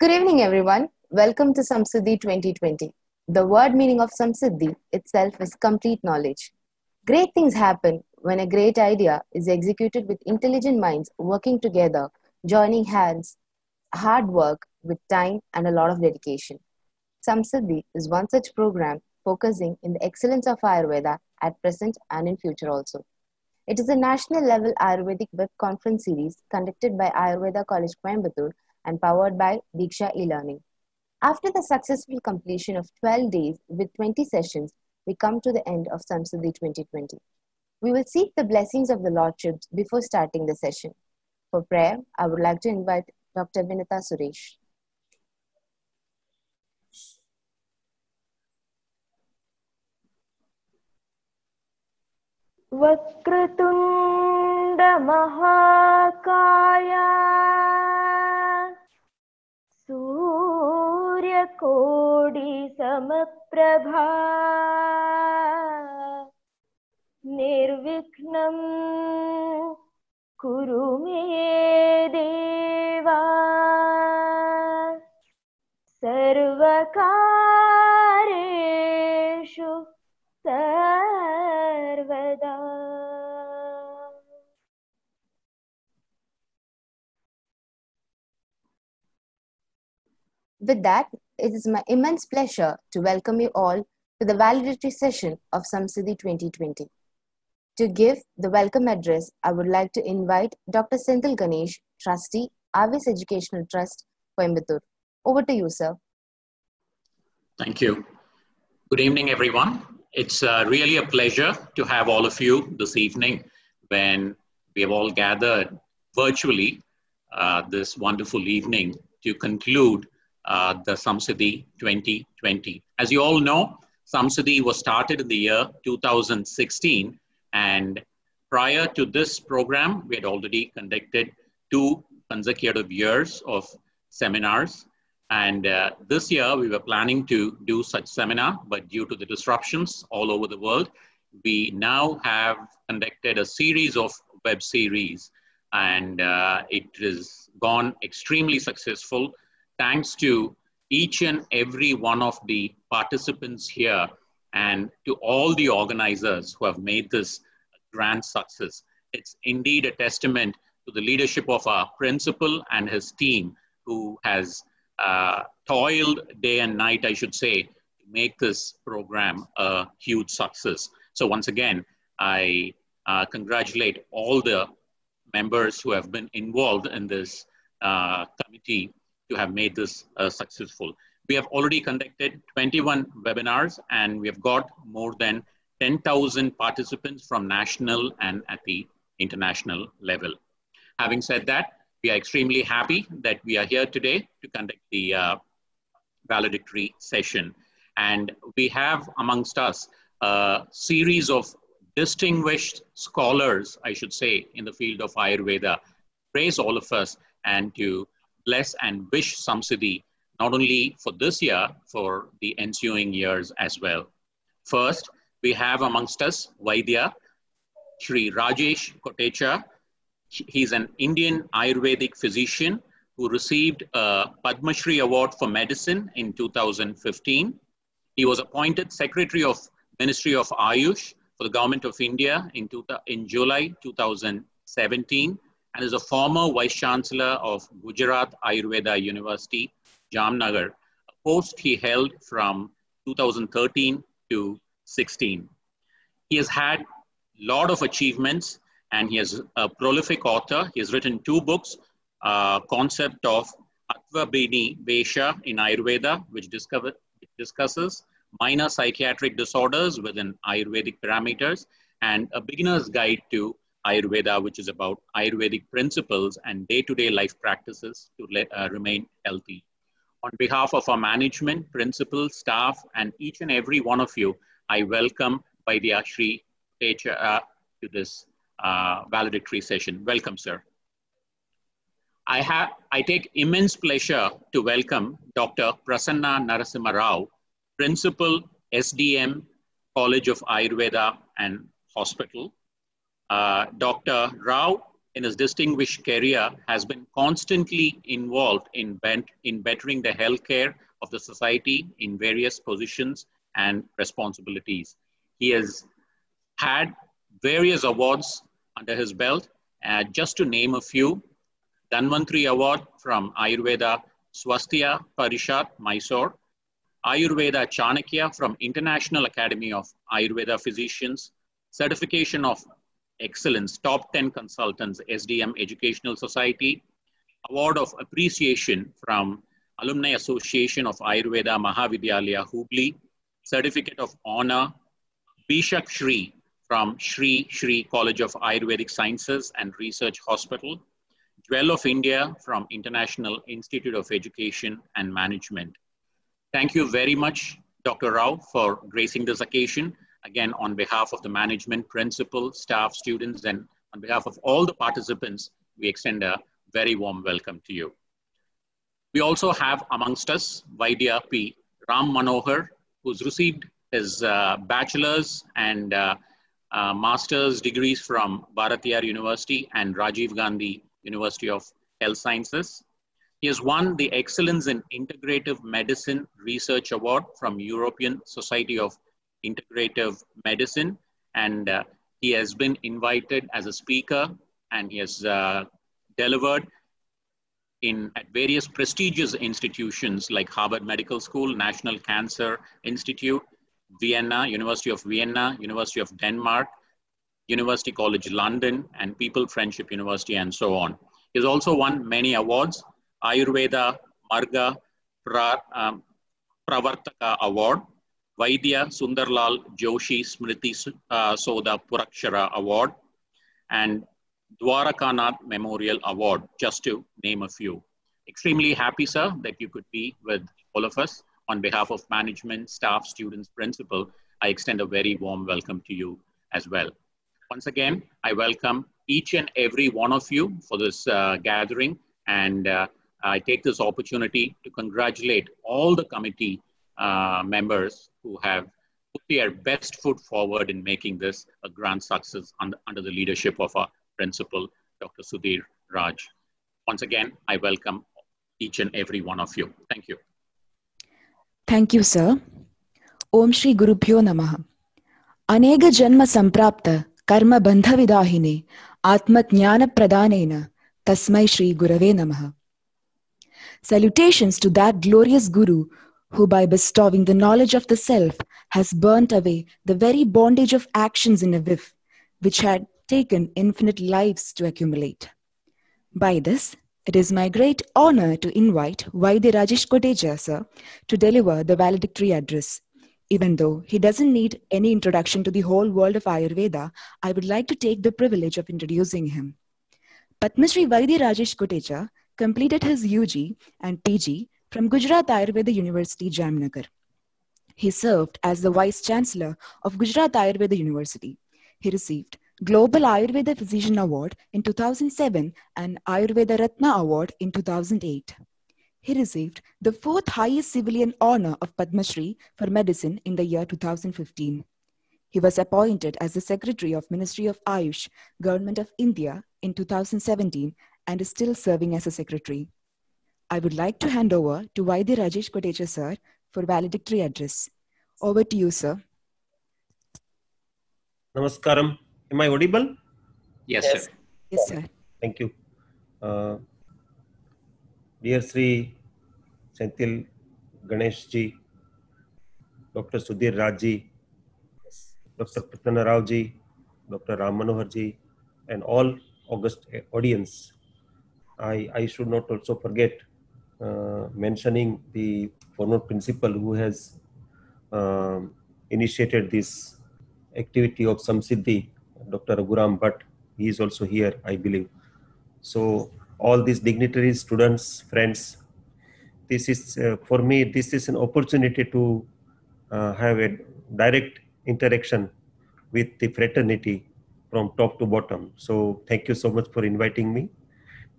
Good evening, everyone. Welcome to Samsiddhi 2020. The word meaning of Samsiddhi itself is complete knowledge. Great things happen when a great idea is executed with intelligent minds working together, joining hands, hard work with time and a lot of dedication. Samsiddhi is one such program focusing in the excellence of Ayurveda at present and in future also. It is a national level Ayurvedic web conference series conducted by Ayurveda College Coimbatore and powered by DIKSHA e-learning. After the successful completion of 12 days with 20 sessions, we come to the end of Samsiddhi 2020. We will seek the blessings of the Lordships before starting the session. For prayer, I would like to invite Dr. Vinita Suresh. वक्रतुण्ड महाकाया सूर्यकोटि समप्रभा निर्विघ्नं कुरु मे देवा सर्वकारेषु सर्वदा. With that, it is my immense pleasure to welcome you all to the valedictory session of Samsiddhi 2020. To give the welcome address, I would like to invite Dr. Senthil Ganesh, Trustee, Avis Educational Trust, Coimbatore. Over to you, sir. Thank you. Good evening, everyone. It's really a pleasure to have all of you this evening when we have all gathered virtually this wonderful evening to conclude the Samsiddhi 2020. As you all know, Samsiddhi was started in the year 2016, and prior to this program, we had already conducted 2 consecutive years of seminars. And this year, we were planning to do such seminar, but due to the disruptions all over the world, we now have conducted a series of web series, and it has gone extremely successful. Thanks to each and every one of the participants here and to all the organizers who have made this a grand success. It's indeed a testament to the leadership of our principal and his team, who has toiled day and night, I should say, to make this program a huge success. So once again, I congratulate all the members who have been involved in this committee to have made this successful. We have already conducted 21 webinars, and we have got more than 10,000 participants from national and at the international level. Having said that, we are extremely happy that we are here today to conduct the valedictory session. And we have amongst us a series of distinguished scholars, I should say, in the field of Ayurveda. Praise all of us and to bless and wish Samsiddhi, not only for this year, for the ensuing years as well. First, we have amongst us Vaidya, Shri Rajesh Kotecha. He's an Indian Ayurvedic physician who received a Padma Shri Award for Medicine in 2015. He was appointed Secretary of Ministry of Ayush for the Government of India in July 2017, and is a former Vice Chancellor of Gujarat Ayurveda University, Jamnagar, a post he held from 2013 to 16. He has had a lot of achievements, and he is a prolific author. He has written 2 books, Concept of Atvabhini Vesha in Ayurveda, which discusses minor psychiatric disorders within Ayurvedic parameters, and A Beginner's Guide to Ayurveda, which is about Ayurvedic principles and day-to-day life practices to remain healthy. On behalf of our management, principal, staff, and each and every one of you, I welcome Vaidya Shri Techa to this valedictory session. Welcome, sir. I take immense pleasure to welcome Dr. Prasanna Narasimha Rao, Principal, SDM, College of Ayurveda and Hospital. Dr. Rao in his distinguished career, has been constantly involved in bettering the healthcare of the society in various positions and responsibilities. He has had various awards under his belt. Just to name a few, Dhanvantri Award from Ayurveda Swasthya Parishad, Mysore, Ayurveda Chanakya from International Academy of Ayurveda Physicians, Certification of Excellence, Top 10 Consultants, SDM Educational Society, Award of Appreciation from Alumni Association of Ayurveda Mahavidyalaya Hubli, Certificate of Honor, Bishak Shri from Shri Shri College of Ayurvedic Sciences and Research Hospital, Jewel of India from International Institute of Education and Management. Thank you very much, Dr. Rao, for gracing this occasion. Again, on behalf of the management, principal, staff, students, and on behalf of all the participants, we extend a very warm welcome to you. We also have amongst us Vaidya P. Ram Manohar, who's received his bachelor's and master's degrees from Bharatiyar University and Rajiv Gandhi University of Health Sciences. He has won the Excellence in Integrative Medicine Research Award from European Society of Integrative Medicine, and he has been invited as a speaker, and he has delivered at various prestigious institutions like Harvard Medical School, National Cancer Institute, Vienna, University of Vienna, University of Denmark, University College London, and People Friendship University, and so on. He has also won many awards: Ayurveda Marga Pravartaka Award, Vaidya Sundarlal Joshi Smriti Soda Purakshara Award, and Dwarakanath Memorial Award, just to name a few. Extremely happy, sir, that you could be with all of us. On behalf of management, staff, students, principal, I extend a very warm welcome to you as well. Once again, I welcome each and every one of you for this gathering, and I take this opportunity to congratulate all the committee members who have put their best foot forward in making this a grand success under the leadership of our principal, Dr. Sudhir Raj. Once again, I welcome each and every one of you. Thank you. Thank you, sir. Om Shri Gurubhyo Namaha. Anega Janma Samprapta Karma Bandha Vidahine Atma Jnana Pradhanena Tasmai Shri Gurave Namaha. Salutations to that glorious Guru who, by bestowing the knowledge of the self, has burnt away the very bondage of actions in a whiff, which had taken infinite lives to accumulate. By this, it is my great honor to invite Vaidya Rajesh Kotecha, sir, to deliver the valedictory address. Even though he doesn't need any introduction to the whole world of Ayurveda, I would like to take the privilege of introducing him. Padma Shri Vaidya Rajesh Kotecha completed his UG and PG from Gujarat Ayurveda University, Jamnagar. He served as the Vice Chancellor of Gujarat Ayurveda University. He received Global Ayurveda Physician Award in 2007 and Ayurveda Ratna Award in 2008. He received the 4th highest civilian honor of Padma Shri for medicine in the year 2015. He was appointed as the Secretary of Ministry of Ayush, Government of India in 2017 and is still serving as a Secretary. I would like to hand over to Vaidya Rajesh Kotecha, sir, for valedictory address. Over to you, sir. Namaskaram. Am I audible? Yes, sir. Yes, sir. Thank you. Dear Sri Senthil Ganesh ji, Dr. Sudhir Raj ji, Dr. Pratana Rao ji, Dr. Ram Manohar ji, and all august audience. I should not also forget mentioning the former principal who has initiated this activity of Samsiddhi, Dr. Raghuram Bhatt. He is also here, I believe. So all these dignitaries, students, friends, this is for me, this is an opportunity to have a direct interaction with the fraternity from top to bottom. So thank you so much for inviting me.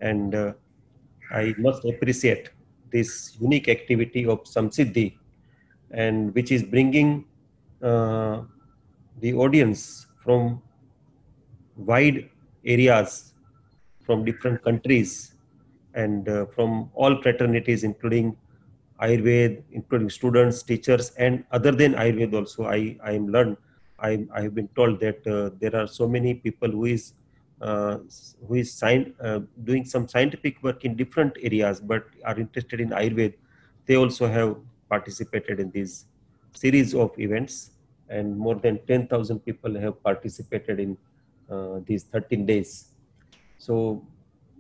And I must appreciate this unique activity of Samsiddhi, and which is bringing the audience from wide areas from different countries and from all fraternities, including Ayurveda, including students, teachers, and other than Ayurveda also. I am learned. I have been told that there are so many people uh, doing some scientific work in different areas, but are interested in Ayurveda. They also have participated in this series of events, and more than 10,000 people have participated in these 13 days. So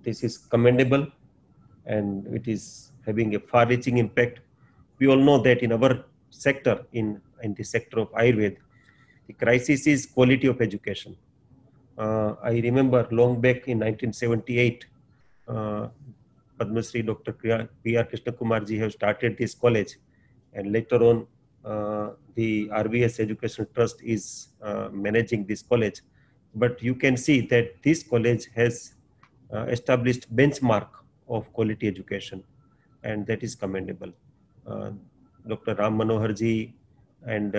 this is commendable, and it is having a far-reaching impact. We all know that in our sector, in the sector of Ayurveda, the crisis is quality of education. I remember long back in 1978, uh, Padma Shri Dr. P.R. Krishna Kumarji have started this college, and later on, the RVS Education Trust is managing this college. But you can see that this college has established benchmark of quality education, and that is commendable. Uh, Dr. Ram Manohar ji and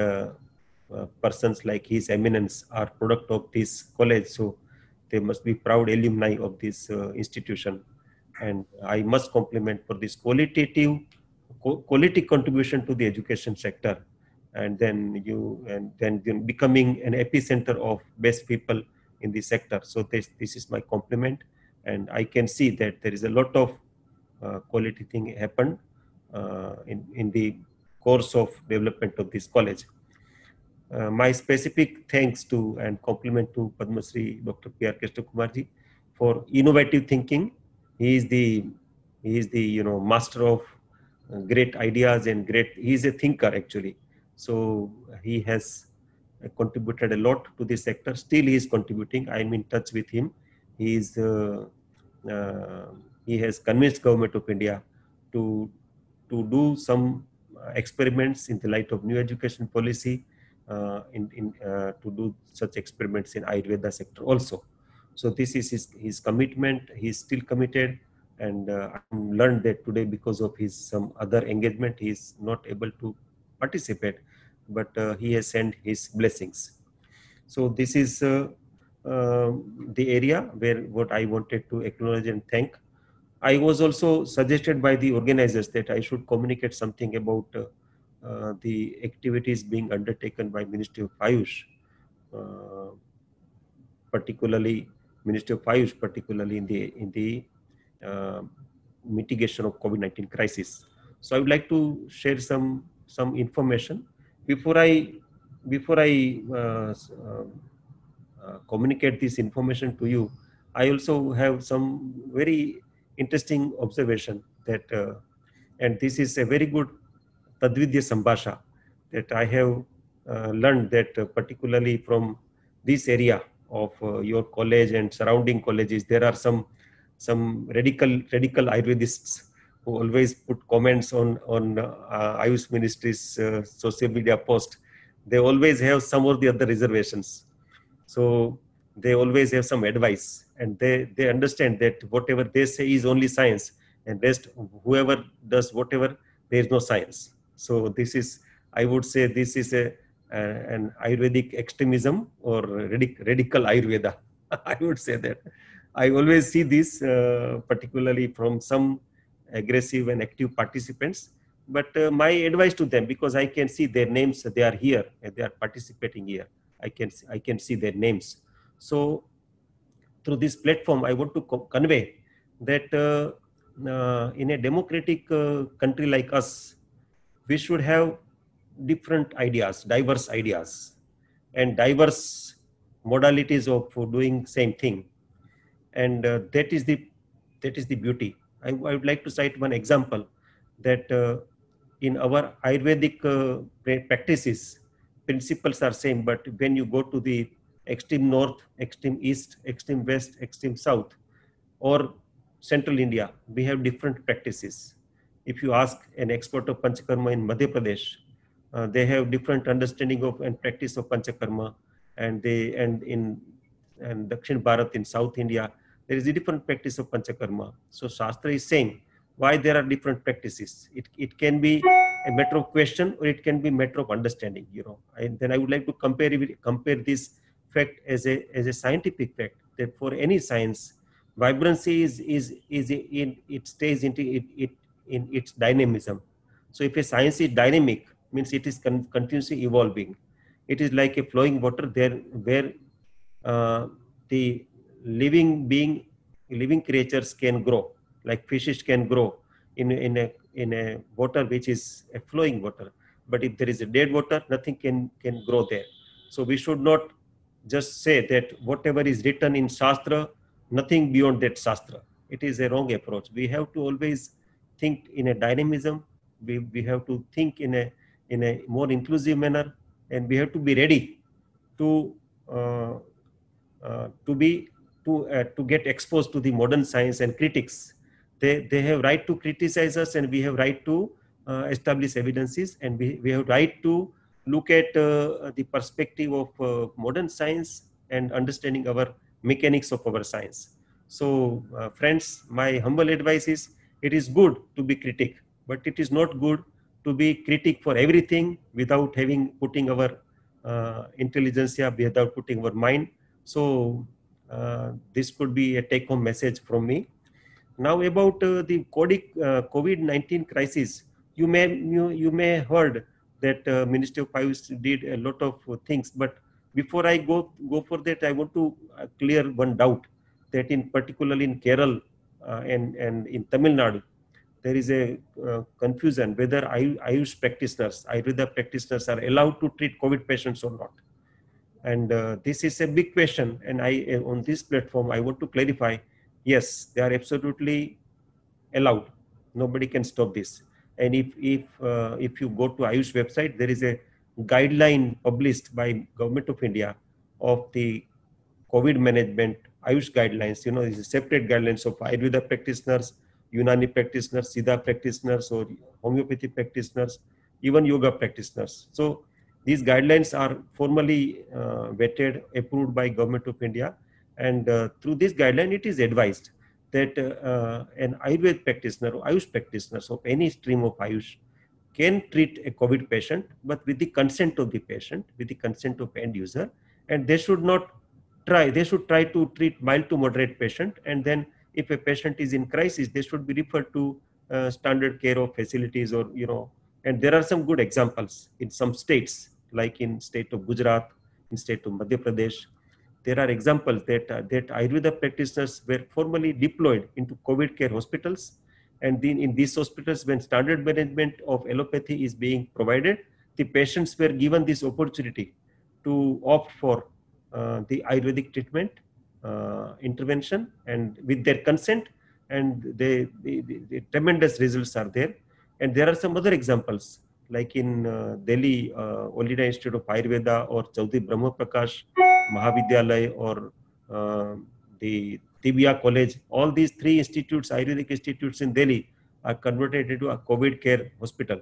persons like His Eminence are product of this college, so they must be proud alumni of this institution. And I must compliment for this quality contribution to the education sector, and then becoming an epicenter of best people in the sector. So this is my compliment, and I can see that there is a lot of quality thing happened in the course of development of this college. My specific thanks to and compliment to Padma Shri Dr. P.R. Krishna Kumarji for innovative thinking. He is the master of great ideas and he is a thinker actually. So he has contributed a lot to this sector. Still he is contributing. I am in touch with him. He is he has convinced Government of India to do some experiments in the light of new education policy, to do such experiments in Ayurveda sector also. So this is his commitment. He is still committed, and I learned that today because of his some other engagement he is not able to participate, but he has sent his blessings. So this is the area where what I wanted to acknowledge and thank. I was also suggested by the organizers that I should communicate something about the activities being undertaken by Ministry of Ayush, uh, particularly Ministry of Ayush, particularly in the uh, mitigation of COVID-19 crisis. So I would like to share some information before I communicate this information to you. I also have some very interesting observation that, and this is a very good Tadvidya Sambhasha that I have learned that particularly from this area of your college and surrounding colleges, there are some radical Ayurvedists who always put comments on Ayush Ministry's social media post. They always have some or the other reservations. So they always have some advice, and they understand that whatever they say is only science, and rest whoever does whatever, there is no science. So this is, I would say, this is an Ayurvedic extremism or radical Ayurveda. I would say that. I always see this particularly from some aggressive and active participants. But my advice to them, because I can see their names, they are here and they are participating here. I can see their names. So through this platform, I want to convey that in a democratic country like us, we should have different ideas, diverse ideas, and diverse modalities of doing same thing, and that is the beauty. I would like to cite one example that in our Ayurvedic practices, principles are same, but when you go to the extreme north, extreme east, extreme west, extreme south, or central India, we have different practices. If you ask an expert of Panchakarma in Madhya Pradesh, they have different understanding of and practice of Panchakarma, and in Dakshin Bharat, in South India, there is a different practice of Panchakarma. So Shastra is saying why there are different practices. It can be a matter of question, or it can be a matter of understanding. And then I would like to compare this fact as a scientific fact, that for any science, vibrancy is in, it stays into it in its dynamism. So if a science is dynamic, means it is continuously evolving. It is like a flowing water there, where the living creatures can grow, like fishes can grow in a water which is a flowing water. But if there is a dead water, nothing can grow there. So we should not just say that whatever is written in Shastra, nothing beyond that Shastra. It is a wrong approach. We have to always think in a dynamism. We have to think in a more inclusive manner, and we have to be ready to uh, to get exposed to the modern science and critics. They have right to criticize us, and we have right to establish evidences, and we have right to look at the perspective of modern science and understanding our mechanics of our science. So friends, my humble advice is, it is good to be critic, but it is not good to be critic for everything without having putting our intelligentsia, without putting our mind. So this could be a take-home message from me. Now about the COVID-19 crisis, you may heard that Ministry of Ayush did a lot of things. But before I go for that, I want to clear one doubt, that in particularly in Kerala and in Tamil Nadu, there is a confusion whether Ayush practitioners, Ayurveda practitioners are allowed to treat COVID patients or not. And this is a big question, and I on this platform I want to clarify, yes, they are absolutely allowed. Nobody can stop this. And if you go to Ayush website, there is a guideline published by Government of India of the COVID management, Ayush guidelines. You know, it's a separate guidelines of Ayurveda practitioners, Unani practitioners, Siddha practitioners, or homeopathy practitioners, even yoga practitioners. So these guidelines are formally vetted, approved by Government of India, and through this guideline, it is advised that an Ayurveda practitioner or Ayush practitioners of any stream of Ayush can treat a COVID patient, but with the consent of the patient, with the consent of end user, and they should not try. They should try to treat mild to moderate patient, and then if a patient is in crisis, they should be referred to standard care of facilities, or you know. And there are some good examples in some states, like in state of Gujarat, in state of Madhya Pradesh. There are examples that Ayurveda practitioners were formally deployed into COVID care hospitals, and then in these hospitals, when standard management of allopathy is being provided, the patients were given this opportunity to opt for the Ayurvedic treatment intervention, and with their consent, and the tremendous results are there. And there are some other examples, like in Delhi, All India Institute of Ayurveda, or Chaudhary Brahma Prakash Mahavidyalaya, or the Tibia College. All these three institutes, Ayurvedic institutes in Delhi, are converted into a COVID care hospital.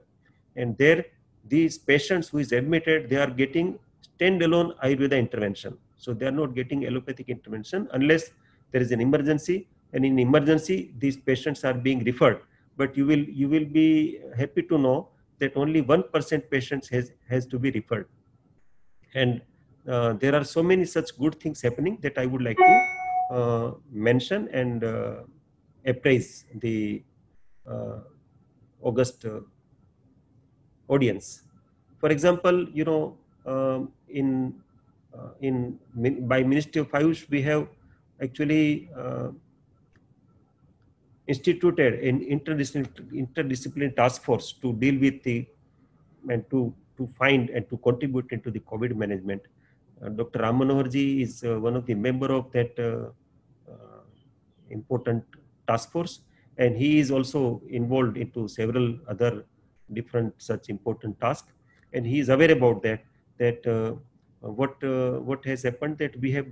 And there, these patients who is admitted, they are getting standalone Ayurveda intervention. So they are not getting allopathic intervention unless there is an emergency. And in emergency, these patients are being referred. But you will be happy to know that only 1% patients has to be referred. And there are so many such good things happening that I would like to mention and appraise the August audience. For example, you know, by Ministry of Ayush, we have actually instituted an interdisciplinary task force to deal with the and to find and to contribute into the COVID management. Dr. Ram Manoharji is one of the member of that important task force, and he is also involved into several other different such important tasks, and he is aware about that what has happened, that we have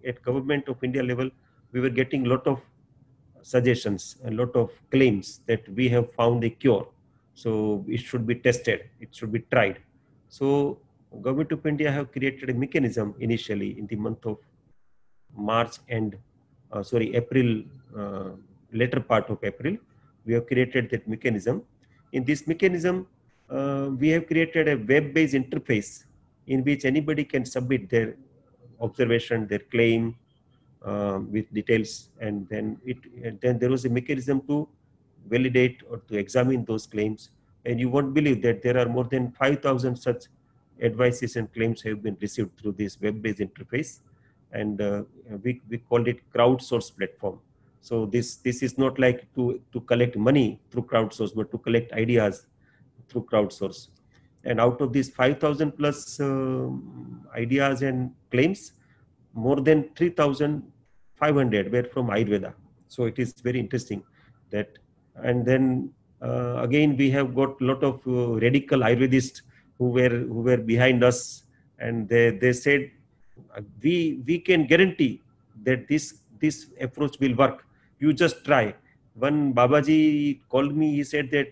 at Government of India level, we were getting a lot of suggestions, a lot of claims that we have found a cure, so it should be tested, it should be tried. So Government of India have created a mechanism initially in the month of March and April, later part of April. We have created that mechanism. In this mechanism, we have created a web-based interface in which anybody can submit their observation, their claim, with details, and then there was a mechanism to validate or to examine those claims. And you won't believe that there are more than 5,000 such advices and claims have been received through this web-based interface, and we called it crowdsource platform. So this is not like to collect money through crowdsource, but to collect ideas through crowdsource. And out of these 5,000 plus ideas and claims, more than 3,500 were from Ayurveda. So it is very interesting that. And then again, we have got a lot of radical Ayurvedists who were behind us, and they said we can guarantee that this approach will work. You just try. One Babaji called me. He said that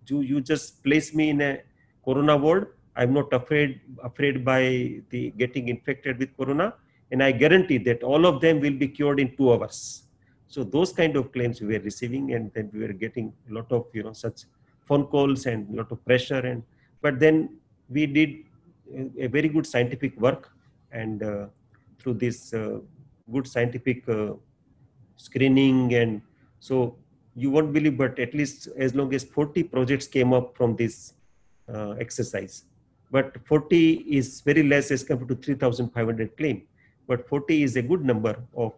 you just place me in a corona ward. I'm not afraid by the getting infected with corona, and I guarantee that all of them will be cured in 2 hours. So those kind of claims we were receiving, and then we were getting a lot of such phone calls and a lot of pressure. And but then we did a very good scientific work, and through this good scientific screening, and so you won't believe, but at least as long as 40 projects came up from this exercise. But 40 is very less as compared to 3,500 claim. But 40 is a good number of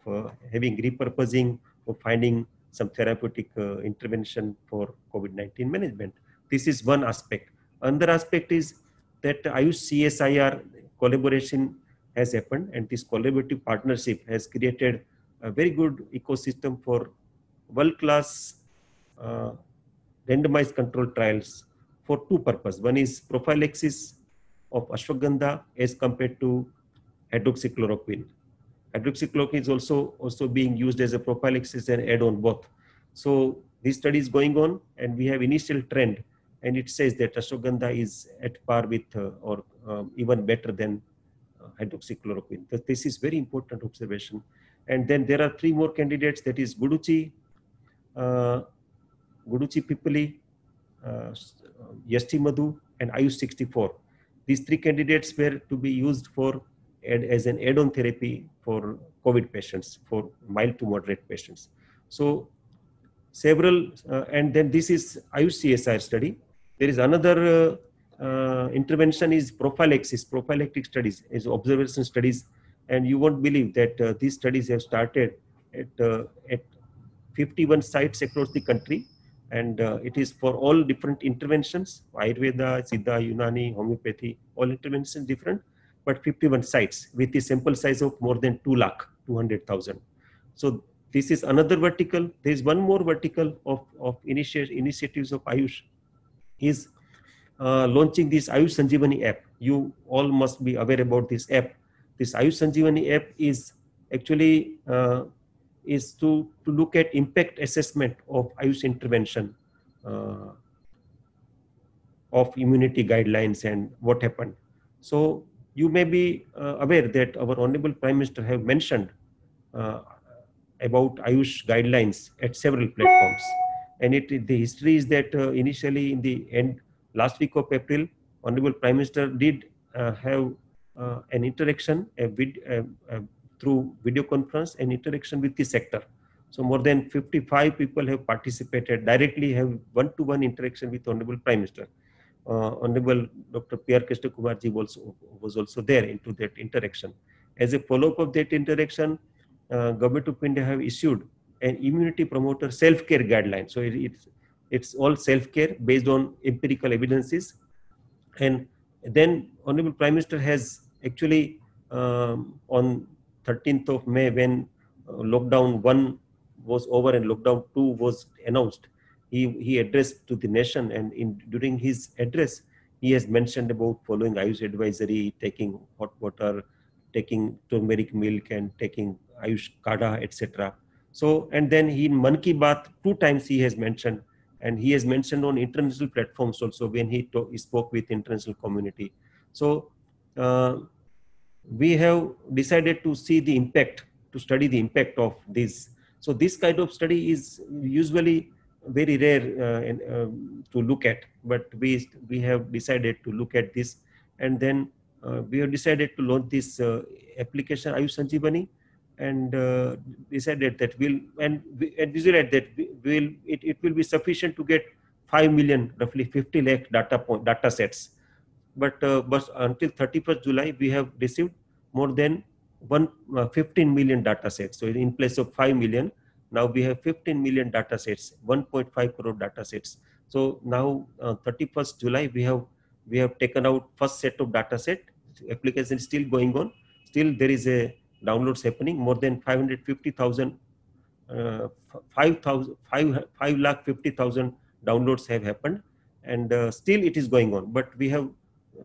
having repurposing, of finding some therapeutic intervention for COVID-19 management. This is one aspect. Another aspect is that Ayush CSIR collaboration has happened, and this collaborative partnership has created a very good ecosystem for world-class randomized control trials for 2 purposes. One is prophylaxis of ashwagandha as compared to hydroxychloroquine. Hydroxychloroquine is also being used as a prophylaxis and add-on both. So this study is going on, and we have initial trend, and it says that ashwagandha is at par with or even better than hydroxychloroquine. This is very important observation. And then there are 3 more candidates, that is Guduchi, Pipali, Yasti Madhu, and Ayush 64. These 3 candidates were to be used for as an add-on therapy for COVID patients, for mild to moderate patients. So several, and then this is Ayush CSIR study. There is another intervention is prophylaxis, prophylactic studies, is observation studies, and you won't believe that these studies have started at 51 sites across the country, and it is for all different interventions: Ayurveda, Siddha, Unani, homeopathy, all interventions different, but 51 sites with a sample size of more than 2,200,000. So this is another vertical. There is one more vertical of initiatives of Ayush, is launching this Ayush Sanjeevani app. You all must be aware about this app. This Ayush Sanjeevani app is actually is to look at impact assessment of Ayush intervention, of immunity guidelines and what happened. So you may be aware that our Honorable Prime Minister have mentioned about Ayush guidelines at several platforms. And the history is that initially in the last week of April, Honorable Prime Minister did have an interaction through video conference, an interaction with the sector. So more than 55 people have participated directly, have one-to-one interaction with Honorable Prime Minister. Honorable Dr. P.R. Krishna Kumar ji was also there into that interaction. As a follow-up of that interaction, Government of India have issued an immunity promoter self-care guideline. So it's all self-care based on empirical evidences. And then Honorable Prime Minister has actually on 13th of May, when lockdown 1 was over and lockdown 2 was announced, he addressed to the nation, and during his address, he has mentioned about following Ayush advisory, taking hot water, taking turmeric milk, and taking Ayush Kada, etc. So, and then in Man Ki Baat 2 times he has mentioned, and he has mentioned on international platforms also when he spoke with international community. So we have decided to see the impact, to study the impact of this. So this kind of study is usually very rare to look at, but we have decided to look at this, and then we have decided to launch this application Ayush Sanjeevani. and decided that and visualized that it will be sufficient to get 5 million, roughly 50 lakh data sets. But until 31st July, we have received more than 15 million data sets. So in place of 5 million, now we have 15 million data sets, 1.5 crore data sets. So now 31st July, we have taken out first set of data set. Application is still going on. Still there is a downloads happening. More than 550,000 5,50,000 downloads have happened, and still it is going on. But we have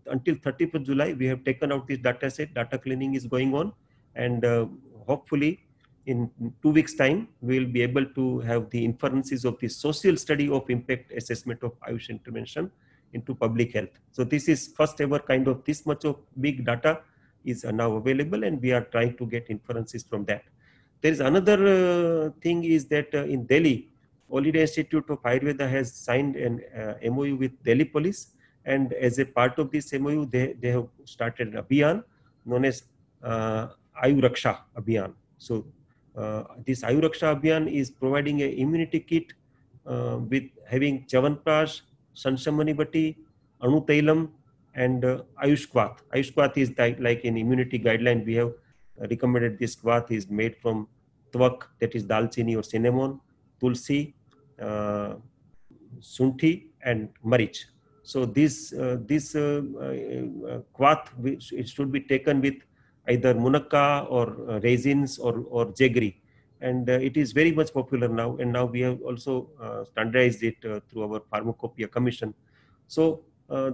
until 30th July, we have taken out this data set. Data cleaning is going on, and hopefully in 2 weeks time, we will be able to have the inferences of the social study of impact assessment of Ayush intervention into public health. So this is first ever kind of this much of big data is now available, and we are trying to get inferences from that. There is another thing is that in Delhi, All India Institute of Ayurveda has signed an MOU with Delhi Police, and as a part of this MOU, they have started an abhiyan known as Ayu Raksha Abhiyan. So this Ayu Raksha Abhiyan is providing an immunity kit with having Chavanprash, Sansamani Bati, Anu Tailam, and Ayush Kwath. Ayush Kwath is like in immunity guideline, we have recommended this kwath is made from twak, that is dalchini or cinnamon, tulsi, sunthi, and marich. So this kwath, which it should be taken with either munakka or raisins or jaggery, and it is very much popular now. And now we have also standardized it through our pharmacopoeia commission. So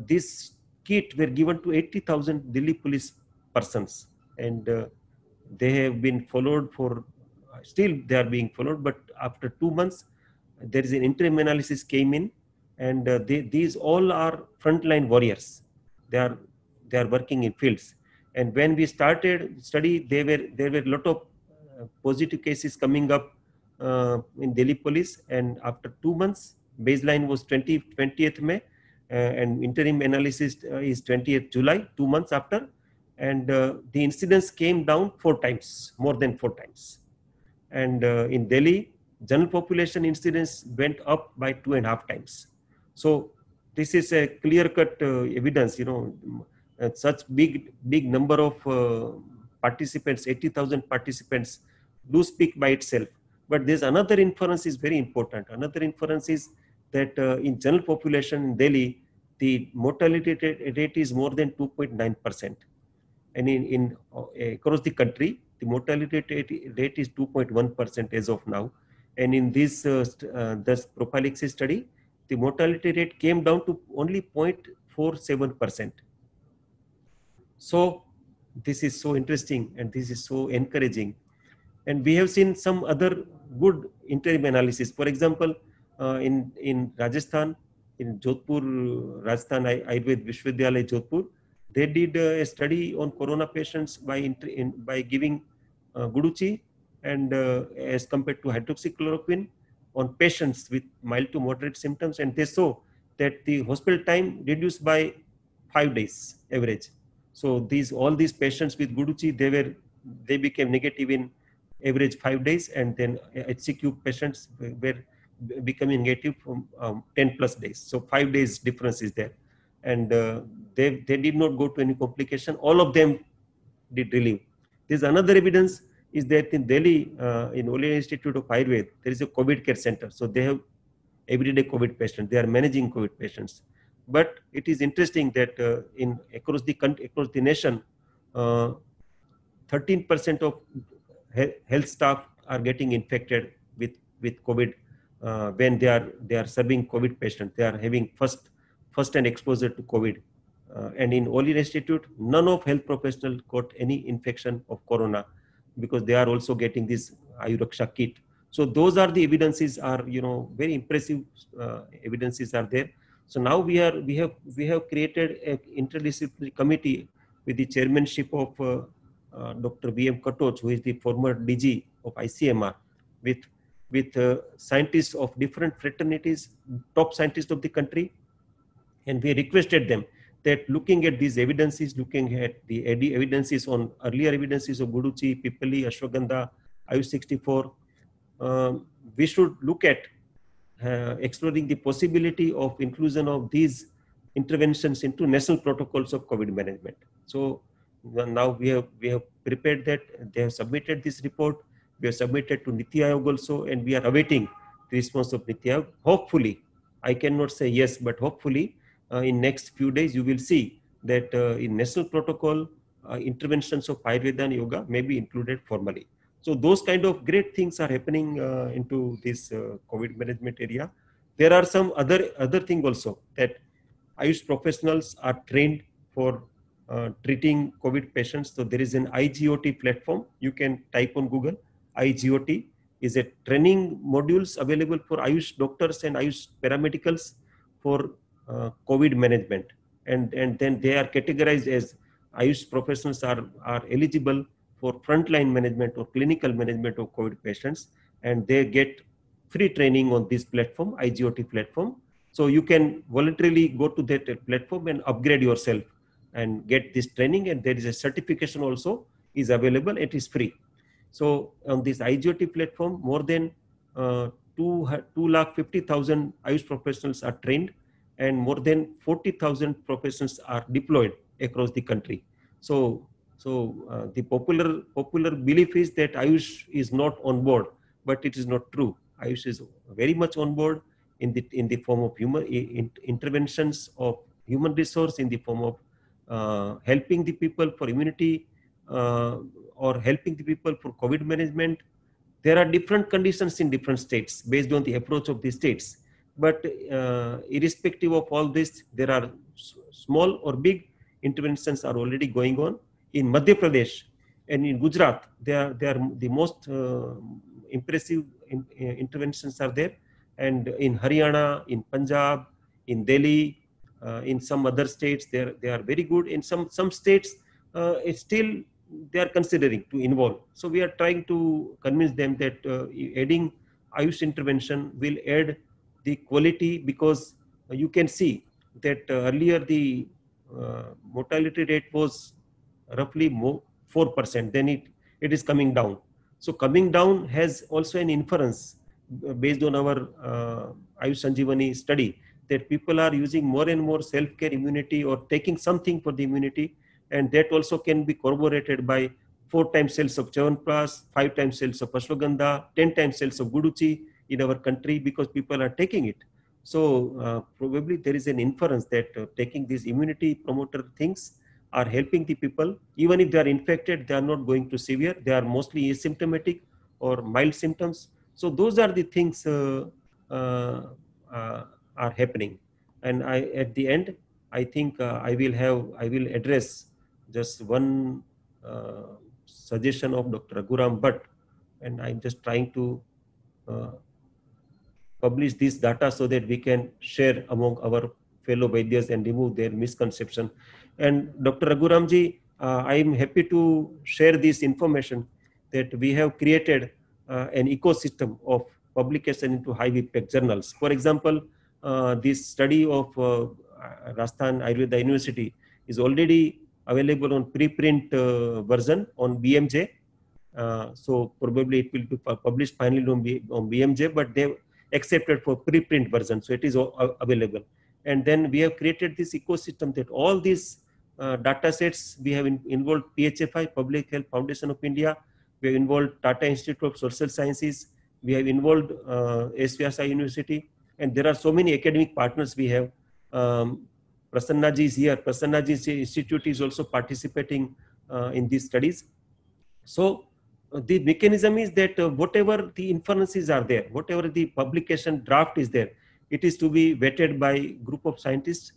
this kit were given to 80,000 Delhi police persons, and they have been followed for, still they are being followed, but after 2 months, there is an interim analysis came in, and these all are frontline warriors. They are working in fields. And when we started study, there were a lot of positive cases coming up in Delhi police, and after 2 months, baseline was 20th May, and interim analysis is 20th July, 2 months after, and the incidence came down 4 times, more than 4 times. And in Delhi, general population incidence went up by 2.5 times. So this is a clear-cut evidence, such big number of participants, 80,000 participants, do speak by itself. But there's another inference is very important. Another inference is that in general population in Delhi, the mortality rate is more than 2.9%. And in across the country, the mortality rate is 2.1% as of now. And in this prophylaxis study, the mortality rate came down to only 0.47%. So this is so interesting, and this is so encouraging. And we have seen some other good interim analysis. For example, in Rajasthan, in Jodhpur, Rajasthan Ayurved Vishwavidyalaya Jodhpur, they did a study on corona patients by giving guduchi and as compared to hydroxychloroquine on patients with mild to moderate symptoms, and they saw that the hospital time reduced by 5 days average. So all these patients with guduchi, they became negative in average 5 days, and then HCQ patients were becoming negative from 10 plus days. So 5 days difference is there, and they did not go to any complication. All of them did relieve. There's another evidence is that in Delhi, in All India Institute of Ayurveda, there is a COVID care center. So they have everyday COVID patients. They are managing COVID patients. But it is interesting that across the nation, 13% of health staff are getting infected with COVID when they are serving COVID patients. They are having first-hand exposure to COVID. And in All India Institute, none of health professionals got any infection of corona, because they are also getting this Ayu Raksha kit. So those are the evidences are, very impressive evidences are there. So now we have created an interdisciplinary committee with the chairmanship of Dr. V.M. Katoch, who is the former DG of ICMR, with scientists of different fraternities, top scientists of the country, and we requested them that looking at these evidences, looking at the evidences on earlier evidences of Guduchi, Pipali, Ashwagandha, Ayush 64, we should look at exploring the possibility of inclusion of these interventions into national protocols of COVID management. So now we have prepared that. They have submitted this report. We have submitted to Niti Aayog also, and we are awaiting the response of Niti Aayog. Hopefully, I cannot say yes, but hopefully in next few days you will see that in national protocol interventions of Ayurveda and yoga may be included formally. So those kind of great things are happening into this COVID management area. There are some other thing also, that Ayush professionals are trained for treating COVID patients. So there is an IGOT platform. You can type on Google. IGOT is a training modules available for Ayush doctors and Ayush paramedicals for COVID management. And then they are categorized as Ayush professionals are eligible for frontline management or clinical management of COVID patients, and they get free training on this platform, IGOT platform. So you can voluntarily go to that platform and upgrade yourself and get this training, and there is a certification also is available. It is free. So on this IGOT platform, more than 250,000 Ayush professionals are trained, and more than 40,000 professionals are deployed across the country. So the popular belief is that Ayush is not on board, but it is not true. Ayush is very much on board in the form of human interventions of human resource, in the form of helping the people for immunity or helping the people for COVID management. There are different conditions in different states based on the approach of the states. But irrespective of all this, there are small or big interventions are already going on. In Madhya Pradesh and in Gujarat, they are the most impressive interventions are there. And in Haryana, in Punjab, in Delhi, in some other states, they are very good. In some states, it's still they are considering to involve. So we are trying to convince them that adding Ayush intervention will add the quality, because you can see that earlier the mortality rate was roughly 4%, then it is coming down. So coming down has also an inference based on our Ayush Sanjeevani study, that people are using more and more self-care immunity or taking something for the immunity, and that also can be corroborated by 4 times cells of Chyawanprash, 5 times cells of Ashwagandha, 10 times cells of Guduchi in our country, because people are taking it. So probably there is an inference that taking these immunity promoter things are helping the people. Even if they are infected, they are not going to severe. They are mostly asymptomatic or mild symptoms. So those are the things are happening. And at the end, I think I will address just one suggestion of Dr. Raghuram Bhatt, and I'm just trying to publish this data so that we can share among our fellow Vaidyas and remove their misconception. And Dr. Raghuramji, I am happy to share this information that we have created an ecosystem of publication into high impact journals. For example, this study of Rajasthan Ayurveda University is already available on preprint version on BMJ. So probably it will be published finally on BMJ, but they accepted for preprint version, so it is available. And then we have created this ecosystem that all these data sets, we have involved PHFI, Public Health Foundation of India, we have involved Tata Institute of Social Sciences, we have involved SVSI University, and there are so many academic partners we have. Prasanna ji is here. Prasanna ji's institute is also participating in these studies. So the mechanism is that whatever the inferences are there, whatever the publication draft is there, it is to be vetted by group of scientists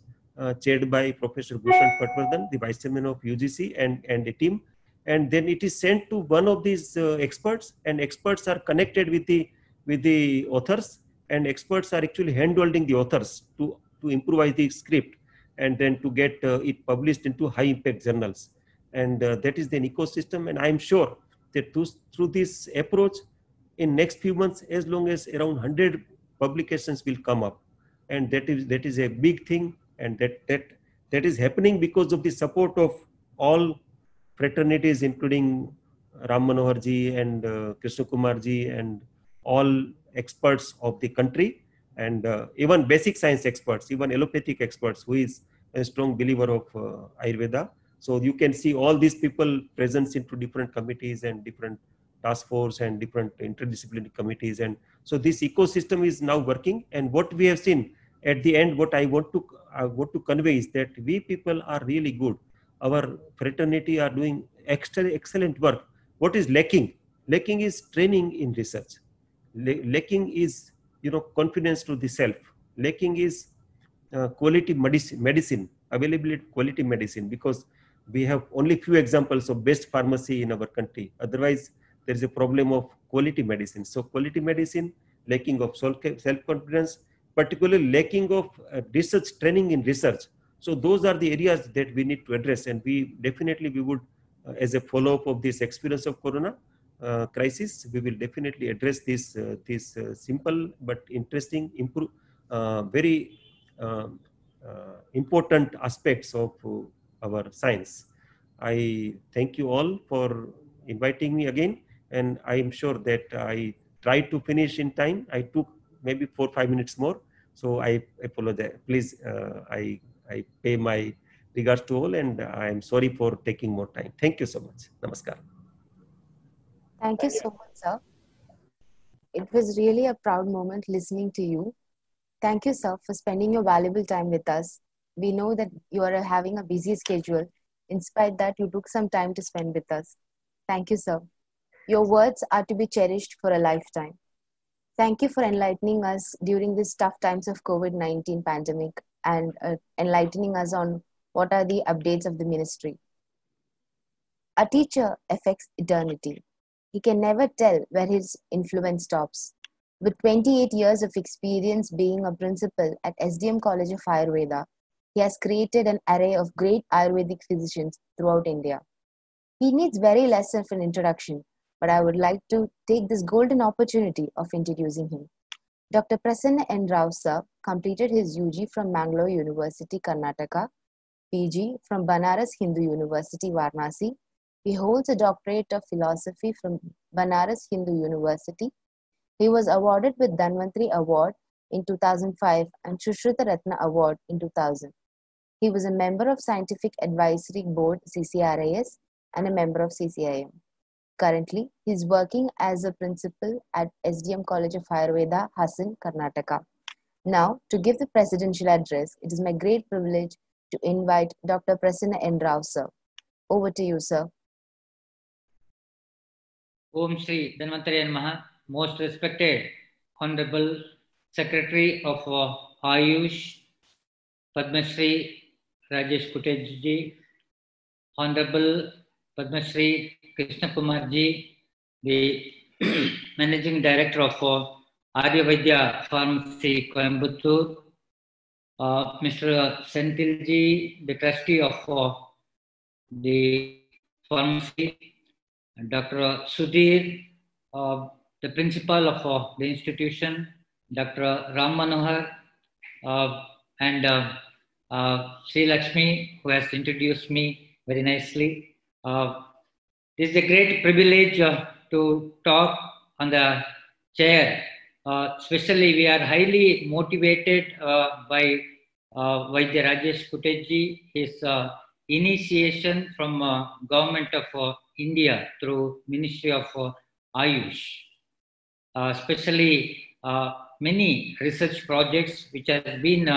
chaired by Professor Bhushan Patwardhan, the Vice Chairman of UGC, and a team. And then it is sent to one of these experts, and experts are connected with the authors, and experts are actually hand-holding the authors to improvise the script, and then to get it published into high impact journals. And that is the ecosystem. And I am sure that through this approach, in next few months, as long as around 100 publications will come up, and that is a big thing, and that That is happening because of the support of all fraternities, including Ram Manohar ji and Krishna Kumar ji and all experts of the country, and even basic science experts, even allopathic experts, who is a strong believer of Ayurveda. So you can see all these people present into different committees and different task force and different interdisciplinary committees. And so this ecosystem is now working. And what we have seen at the end, what I want to convey is that we people are really good. Our fraternity are doing excellent work. What is lacking? Lacking is training in research. Lacking is, confidence to the self. Lacking is quality medicine, availability quality medicine, because we have only few examples of best pharmacy in our country. Otherwise, there is a problem of quality medicine. So quality medicine, lacking of self-confidence, particularly lacking of research training in research. So those are the areas that we need to address, and we would, as a follow-up of this experience of Corona crisis, we will definitely address this simple but interesting, very important aspects of our science. I thank you all for inviting me again, and I am sure that I tried to finish in time. I took maybe 4 or 5 minutes more, so I apologize. Please, I pay my regards to all, and I am sorry for taking more time. Thank you so much. Namaskar. Thank you so much, sir. It was really a proud moment listening to you. Thank you, sir, for spending your valuable time with us. We know that you are having a busy schedule. In spite that, you took some time to spend with us. Thank you, sir. Your words are to be cherished for a lifetime. Thank you for enlightening us during these tough times of COVID-19 pandemic and enlightening us on what are the updates of the ministry. A teacher affects eternity. He can never tell where his influence stops. With 28 years of experience being a principal at SDM College of Ayurveda, he has created an array of great Ayurvedic physicians throughout India. He needs very less of an introduction, but I would like to take this golden opportunity of introducing him. Dr. Prasanna N. Rao sir completed his UG from Mangalore University, Karnataka, PG from Banaras Hindu University, Varanasi. He holds a doctorate of philosophy from Banaras Hindu University. He was awarded with Dhanvantri Award in 2005 and Shushruta Ratna Award in 2000. He was a member of Scientific Advisory Board CCRIS and a member of CCIM. Currently, he is working as a principal at SDM College of Ayurveda, Hassan, Karnataka. Now, to give the presidential address, it is my great privilege to invite Dr. Prasanna N. Rao, sir. Over to you, sir. Om Shri Dhanvantari Namaha. Most respected Honorable Secretary of Ayush, Padma Shri Rajesh Kutej, Honorable Padma Shri Krishna Kumar ji, the Managing Director of Arya Vaidya Pharmacy, Coimbatore, Mr. Senthil ji, the Trustee of the Pharmacy, Dr. Sudhir, the Principal of the institution, Dr. Ram Manohar, and Sri Lakshmi, who has introduced me very nicely. This is a great privilege to talk on the chair. Especially, we are highly motivated by Vaidya Rajesh Kutej, his initiation from Government of India through Ministry of Ayush. Especially many research projects which has been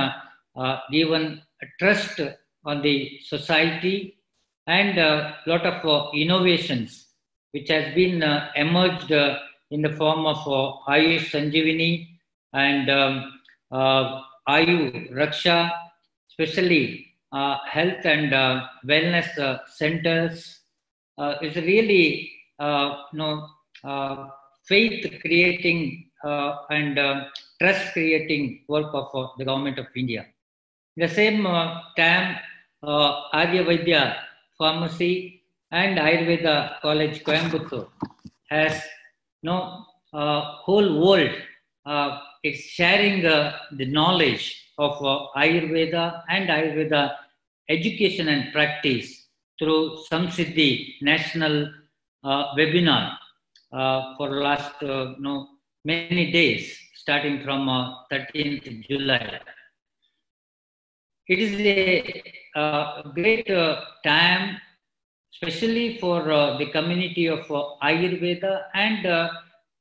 given a trust on the society, and a lot of innovations which has been emerged in the form of Ayush Sanjeevani and Ayu Raksha, especially health and wellness centers. Is really faith creating and trust creating work of the Government of India. At the same time, Arya Vaidya Pharmacy and Ayurveda College, Coimbatore has whole world is sharing the knowledge of Ayurveda and Ayurveda education and practice through Samsiddhi national webinar for last many days, starting from 13th July. It is a great time, especially for the community of Ayurveda and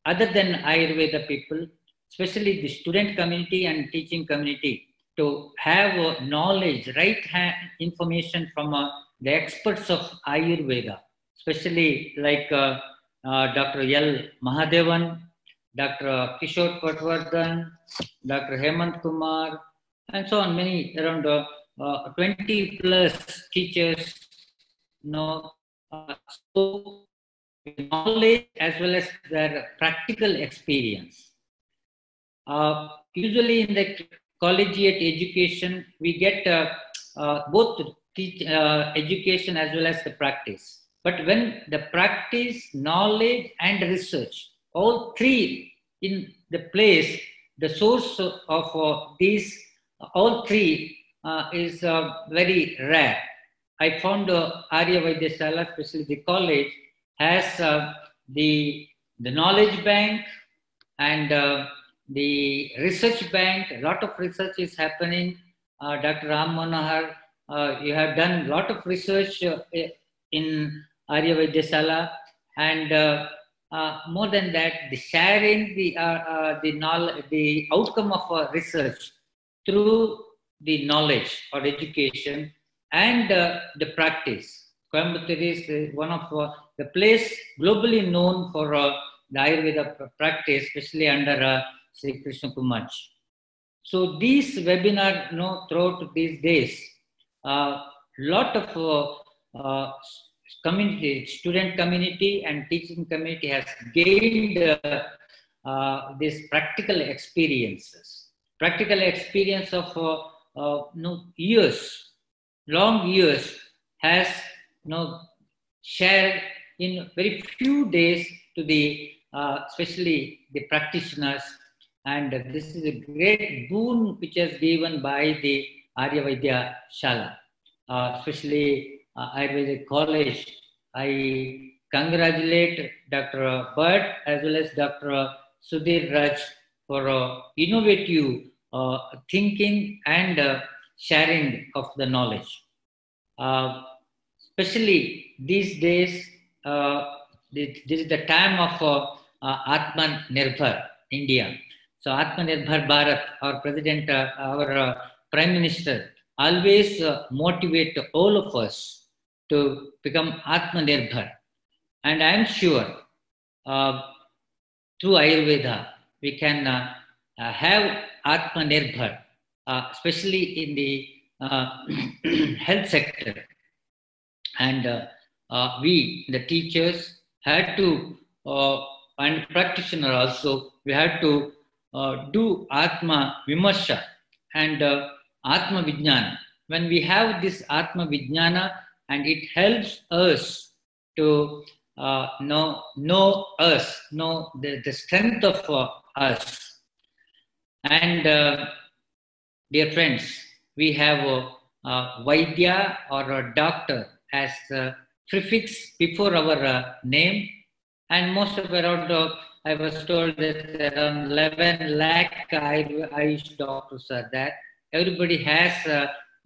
other than Ayurveda people, especially the student community and teaching community, to have knowledge, right-hand information from the experts of Ayurveda, especially like Dr. L. Mahadevan, Dr. Kishore Patwardhan, Dr. Hemant Kumar, and so on, many around 20 plus teachers, so knowledge as well as their practical experience. Usually in the collegiate education, we get both education as well as the practice. But when the practice, knowledge, and research, all three in the place, the source of these, all three is very rare. I found Arya Vaidyashala, especially the college, has the knowledge bank and the research bank. A lot of research is happening. Dr. Ram Manohar, you have done a lot of research in Arya Vaidyashala, and more than that, the sharing the knowledge, the outcome of research through the knowledge or education and the practice. Coimbatore is one of the place globally known for the Ayurveda practice, especially under Sri Krishna Kumar. So these webinar, throughout these days, lot of community, student community and teaching community has gained these practical experiences. Practical experience of years, long years, has shared in very few days to the especially the practitioners, and this is a great boon which is given by the Arya Vaidya Shala, especially Ayurvedic College. I congratulate Dr. Bhatt as well as Dr. Sudhir Raj for innovative thinking and sharing of the knowledge. Especially these days, this is the time of Atman Nirbhar India. So Atman Nirbhar Bharat, our President, our Prime Minister, always motivate all of us to become Atman Nirbhar. And I am sure through Ayurveda, we can have Atman Nirbhar, especially in the health sector. And we, the teachers, had to, and practitioner also, we had to do Atma Vimarsha and Atma Vijnana. When we have this Atma Vijnana, and it helps us to know us, know the strength of us. And dear friends, we have Vaidya or a doctor as a prefix before our name, and most of around, I was told that around 11 lakh Ayush doctors are there. Everybody has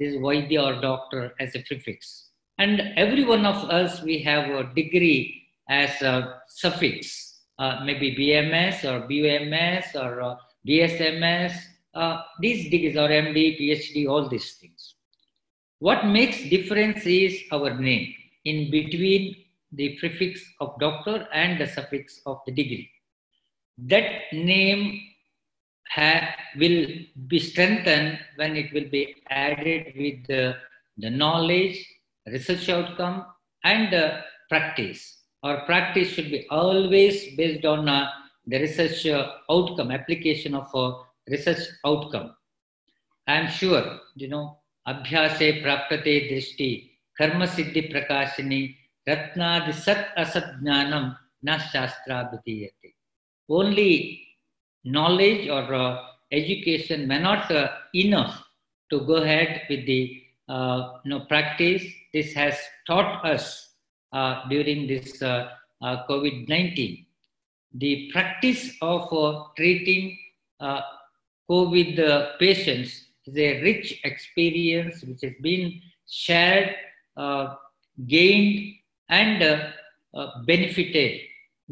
this Vaidya or doctor as a prefix. And every one of us, we have a degree as a suffix, maybe BMS or BUMS or BSMS, these degrees, or MD, PhD, all these things. What makes difference is our name in between the prefix of doctor and the suffix of the degree. That name will be strengthened when it will be added with the knowledge, research outcome, and practice. Our practice should be always based on the research outcome, application of research outcome. I am sure, Abhyase praptate drishti, karma siddhi prakashini, ratnadi sat asat jnanam na shastra bhitiyate. Only knowledge or education may not enough to go ahead with the practice. This has taught us during this COVID-19. The practice of treating COVID patients is a rich experience which has been shared, gained, and benefited,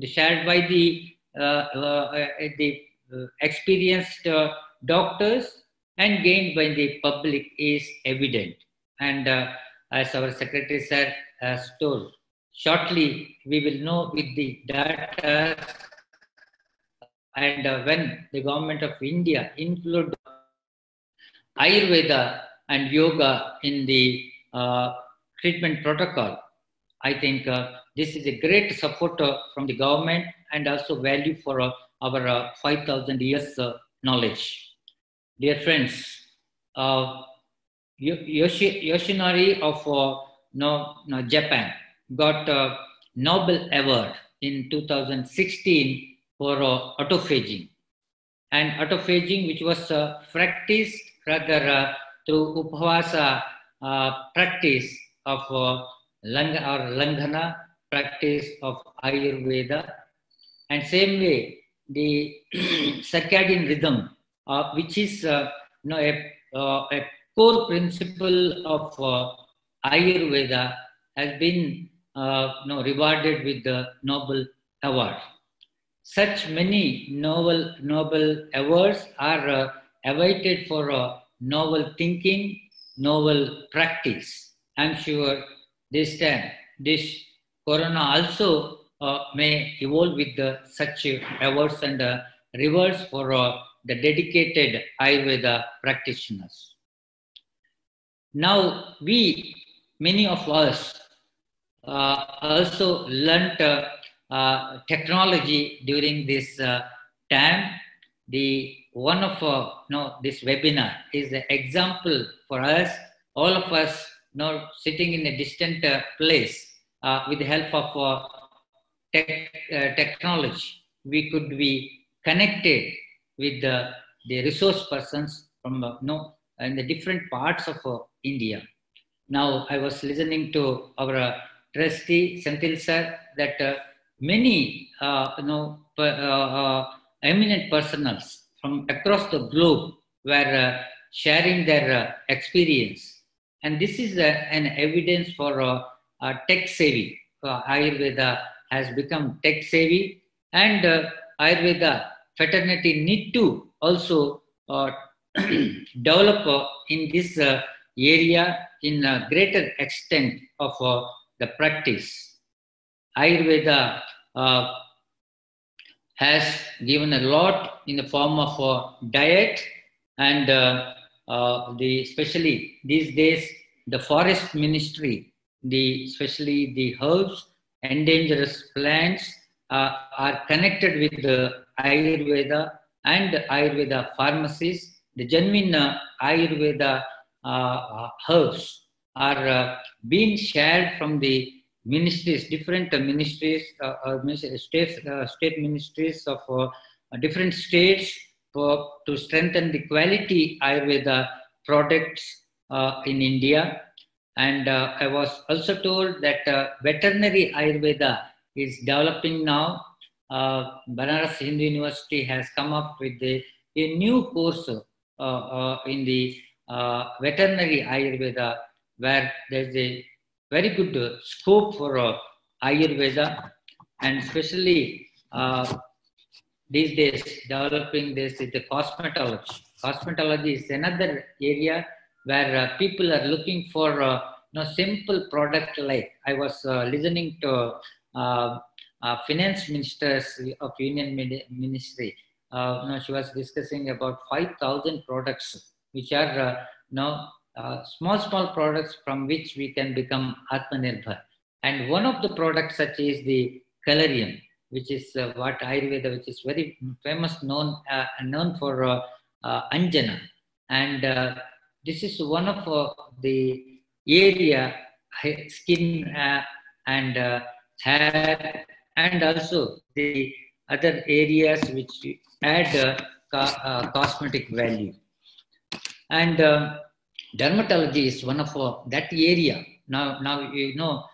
shared by the experienced doctors and gained by the public is evident. And as our Secretary Sir has told, shortly we will know with the data, and when the government of India include Ayurveda and yoga in the treatment protocol, I think this is a great support from the government and also value for our 5,000 years knowledge. Dear friends, Yoshinari of Japan got a Nobel Award in 2016 for autophagy. And autophagy, which was practiced rather through Upavasa practice of Langhana, practice of Ayurveda. And same way, the circadian rhythm, which is a core principle of Ayurveda, has been rewarded with the Nobel Award. Such many Nobel Awards are awaited for novel thinking, novel practice. I'm sure this time, this Corona also may evolve with such awards and rewards for the dedicated Ayurveda practitioners. Now, many of us also learnt technology during this time. One of this webinar is an example for us, all of us sitting in a distant place with the help of technology. We could be connected with the resource persons from in the different parts of India. Now, I was listening to our trustee, Senthil sir, that many eminent personals from across the globe were sharing their experience. And this is an evidence for tech savvy. Ayurveda has become tech savvy, and Ayurveda fraternity need to also develop in this area in a greater extent of the practice. Ayurveda has given a lot in the form of diet, and especially these days, the forest ministry, especially the herbs, endangered plants are connected with the Ayurveda and Ayurveda pharmacies. The genuine Ayurveda herbs are being shared from the ministries, different ministries, state ministries of different states to strengthen the quality Ayurveda products in India. And I was also told that veterinary Ayurveda is developing now. Banaras Hindu University has come up with a new course in the veterinary Ayurveda, where there's a very good scope for Ayurveda, and especially these days developing this is the cosmetology. Cosmetology is another area where people are looking for simple product. Like I was listening to finance ministers of Union Ministry. She was discussing about 5,000 products, which are small products from which we can become Atmanirbhar. And one of the products such is the Calarium, which is what Ayurveda, which is very famous, known for Anjana. And this is one of the area, skin and hair, and also the other areas which add cosmetic value. And dermatology is one of that area. Now you know,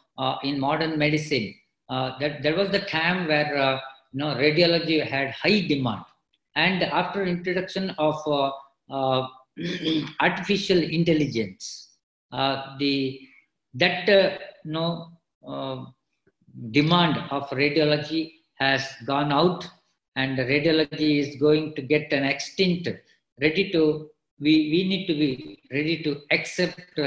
in modern medicine, that there was the time where radiology had high demand, and after introduction of artificial intelligence, the that uh, demand of radiology has gone out, and radiology is going to get an extinct. Ready to we need to be ready to accept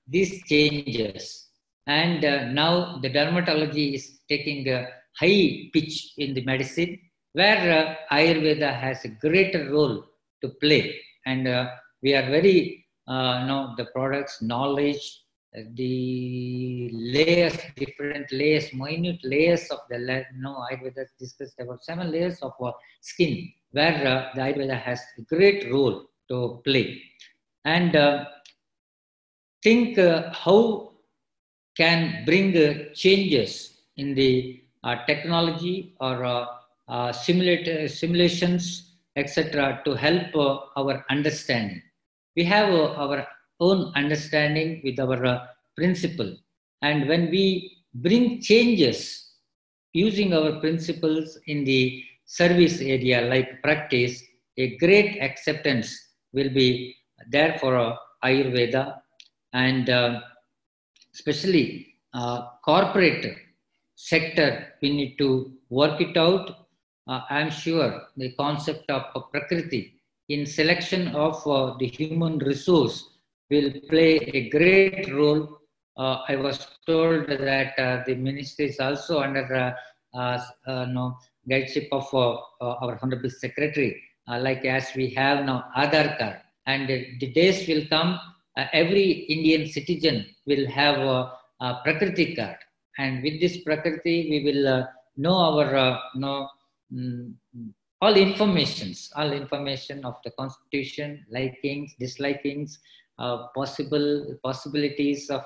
these changes. And now the dermatology is taking a high pitch in the medicine, where Ayurveda has a greater role to play. And we are very, the products, knowledge, the layers, different layers, minute layers of the, Ayurveda discussed about 7 layers of skin, where the Ayurveda has a great role to play. And think how can bring changes in the technology or simulations, etc., to help our understanding. We have our own understanding with our principle, and when we bring changes using our principles in the service area like practice, a great acceptance will be there for Ayurveda. And especially corporate sector, we need to work it out. I'm sure the concept of Prakriti in selection of the human resource will play a great role. I was told that the ministry is also under guideship of our Honorable Secretary, like as we have now Aadhaar card. And the days will come, every Indian citizen will have a Prakriti card. And with this Prakriti, we will know our all information of the Constitution, likings, dislikings, possibilities of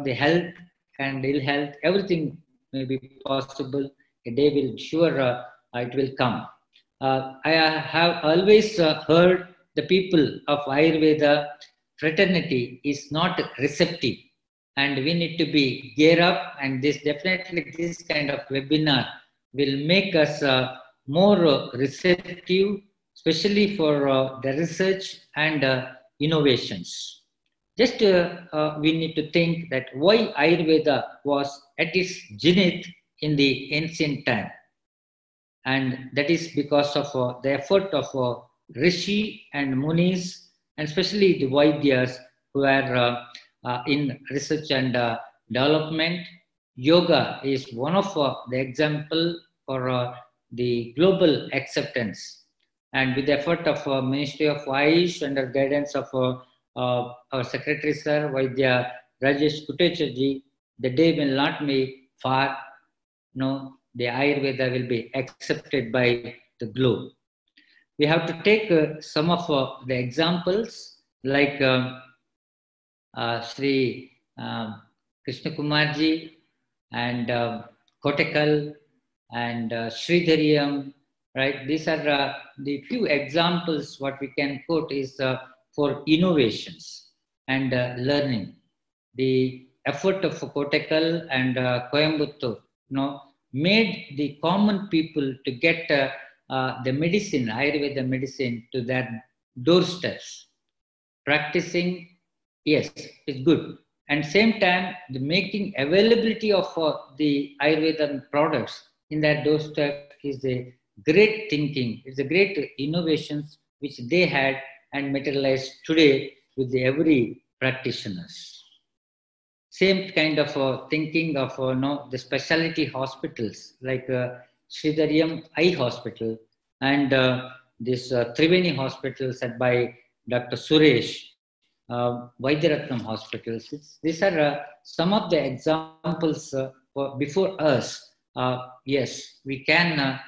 the health and ill health. Everything may be possible. A day will sure it will come. I have always heard the people of Ayurveda fraternity is not receptive, and we need to be gear up. And this kind of webinar will make us more receptive, especially for the research and innovations. Just we need to think that why Ayurveda was at its zenith in the ancient time. And that is because of the effort of Rishi and Munis, and especially the Vaidyas who are in research and development. Yoga is one of the example for the global acceptance. And with the effort of Ministry of Ayush under guidance of our Secretary Sir, Vaidya Rajesh Kutechji, the day will not be far. No, the Ayurveda will be accepted by the globe. We have to take some of the examples like Sri Krishna Kumarji and Kotakal and Sridhariyam, right? These are the few examples. What we can quote is for innovations and learning. The effort of Kotakal and Coimbatore, made the common people to get the medicine, Ayurveda medicine, to their doorsteps. Practicing, yes, is good. And same time, the making availability of the Ayurveda products in their doorstep is a great thinking. It's a great innovations which they had and materialized today with every practitioners. Same kind of thinking of the specialty hospitals like Sridhariyam Eye Hospital and this Triveni Hospital set by Dr. Suresh, Vaidyaratnam Hospitals. These are some of the examples before us. Yes, we can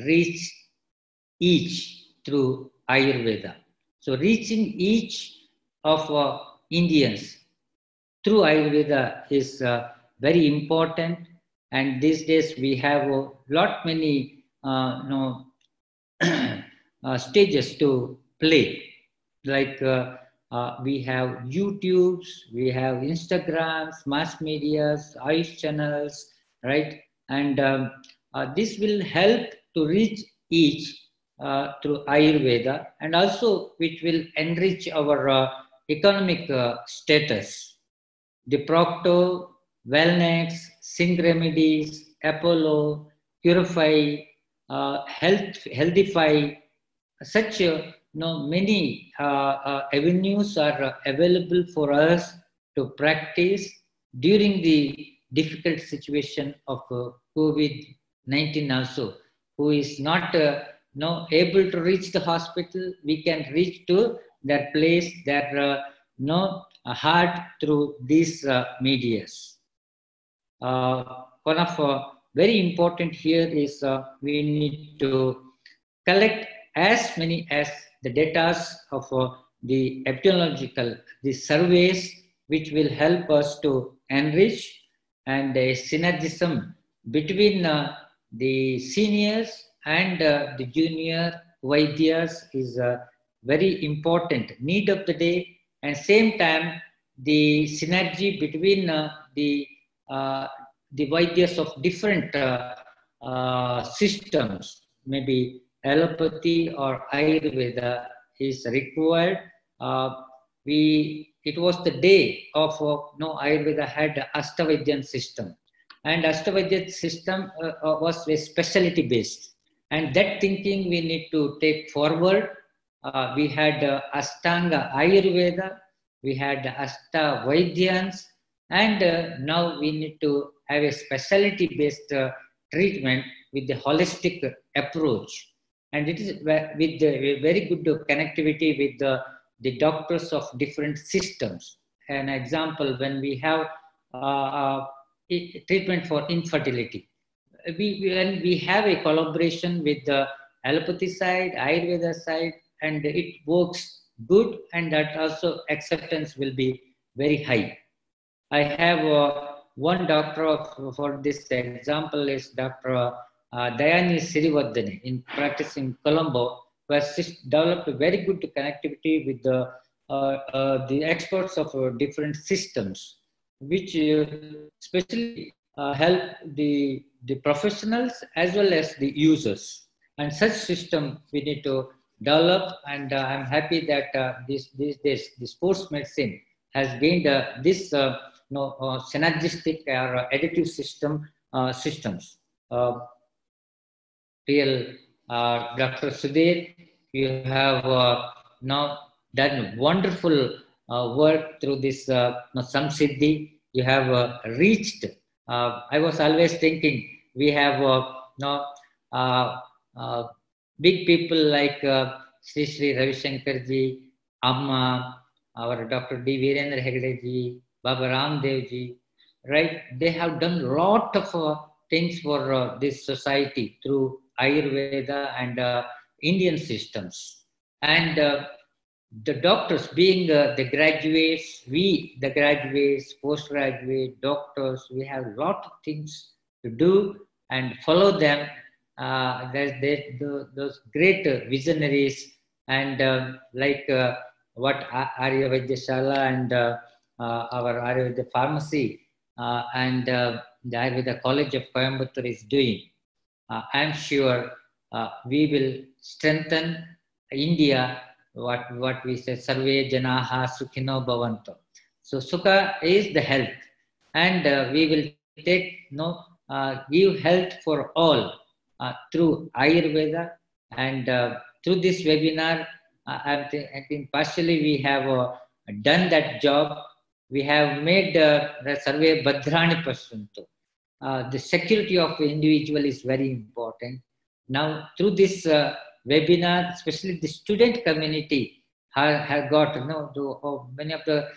reach each through Ayurveda. So reaching each of Indians through Ayurveda is very important. And these days we have a lot many stages to play, like we have YouTubes, we have Instagrams, mass medias, Ayush channels, right? And this will help to reach each through Ayurveda, and also which will enrich our economic status. The Proctor, Wellnex, Sing Remedies, Apollo, Purify, Healthify, such many avenues are available for us to practice during the difficult situation of COVID-19 also. Who is not able to reach the hospital, we can reach to their place, their heart through these medias. One of very important here is we need to collect as many as the data of the epidemiological, the surveys, which will help us to enrich, and a synergism between the seniors and the junior Vaidyas is a very important need of the day, and same time the synergy between the Vaidyas of different systems, maybe allopathy or Ayurveda, is required. It was the day of Ayurveda had Ashtavidyan system, and Ashtavidyan system was a specialty based, and that thinking we need to take forward. We had Ashtanga Ayurveda, we had Ashta Vaidyans, and now we need to have a specialty based treatment with the holistic approach. And it is with the very good connectivity with the doctors of different systems. An example, when we have treatment for infertility, when we have a collaboration with the allopathy side, Ayurveda side, and it works good, and that also acceptance will be very high. I have one doctor for this example is Dr. Dayani Sirivardhane in practice in Colombo, who has developed a very good connectivity with the experts of different systems, which especially help the professionals as well as the users. And such system we need to develop, and I'm happy that this sports medicine has gained this synergistic or additive systems. Dr. Sudhir, you have now done wonderful work through this Samsiddhi. You have reached. I was always thinking we have big people like Sri Sri Ravi Shankar ji, Amma, our Dr. D. Virendra Hegde ji, Baba Ramdev ji, right? They have done a lot of things for this society through Ayurveda and Indian systems. And the doctors, being the graduates, the graduates, postgraduate doctors, we have a lot of things to do and follow them. Those great visionaries, and like what Arya Vaidyashala and our Ayurveda pharmacy and the Ayurveda College of Coimbatore is doing. I am sure we will strengthen India, what we say, Sarve Janaha Sukhino Bhavanto. So Sukha is the health, and we will give health for all through Ayurveda, and through this webinar, I think partially we have done that job. We have made the Sarve Bhadrani Pashyantu. The security of the individual is very important. Now, through this webinar, especially the student community have got, many of the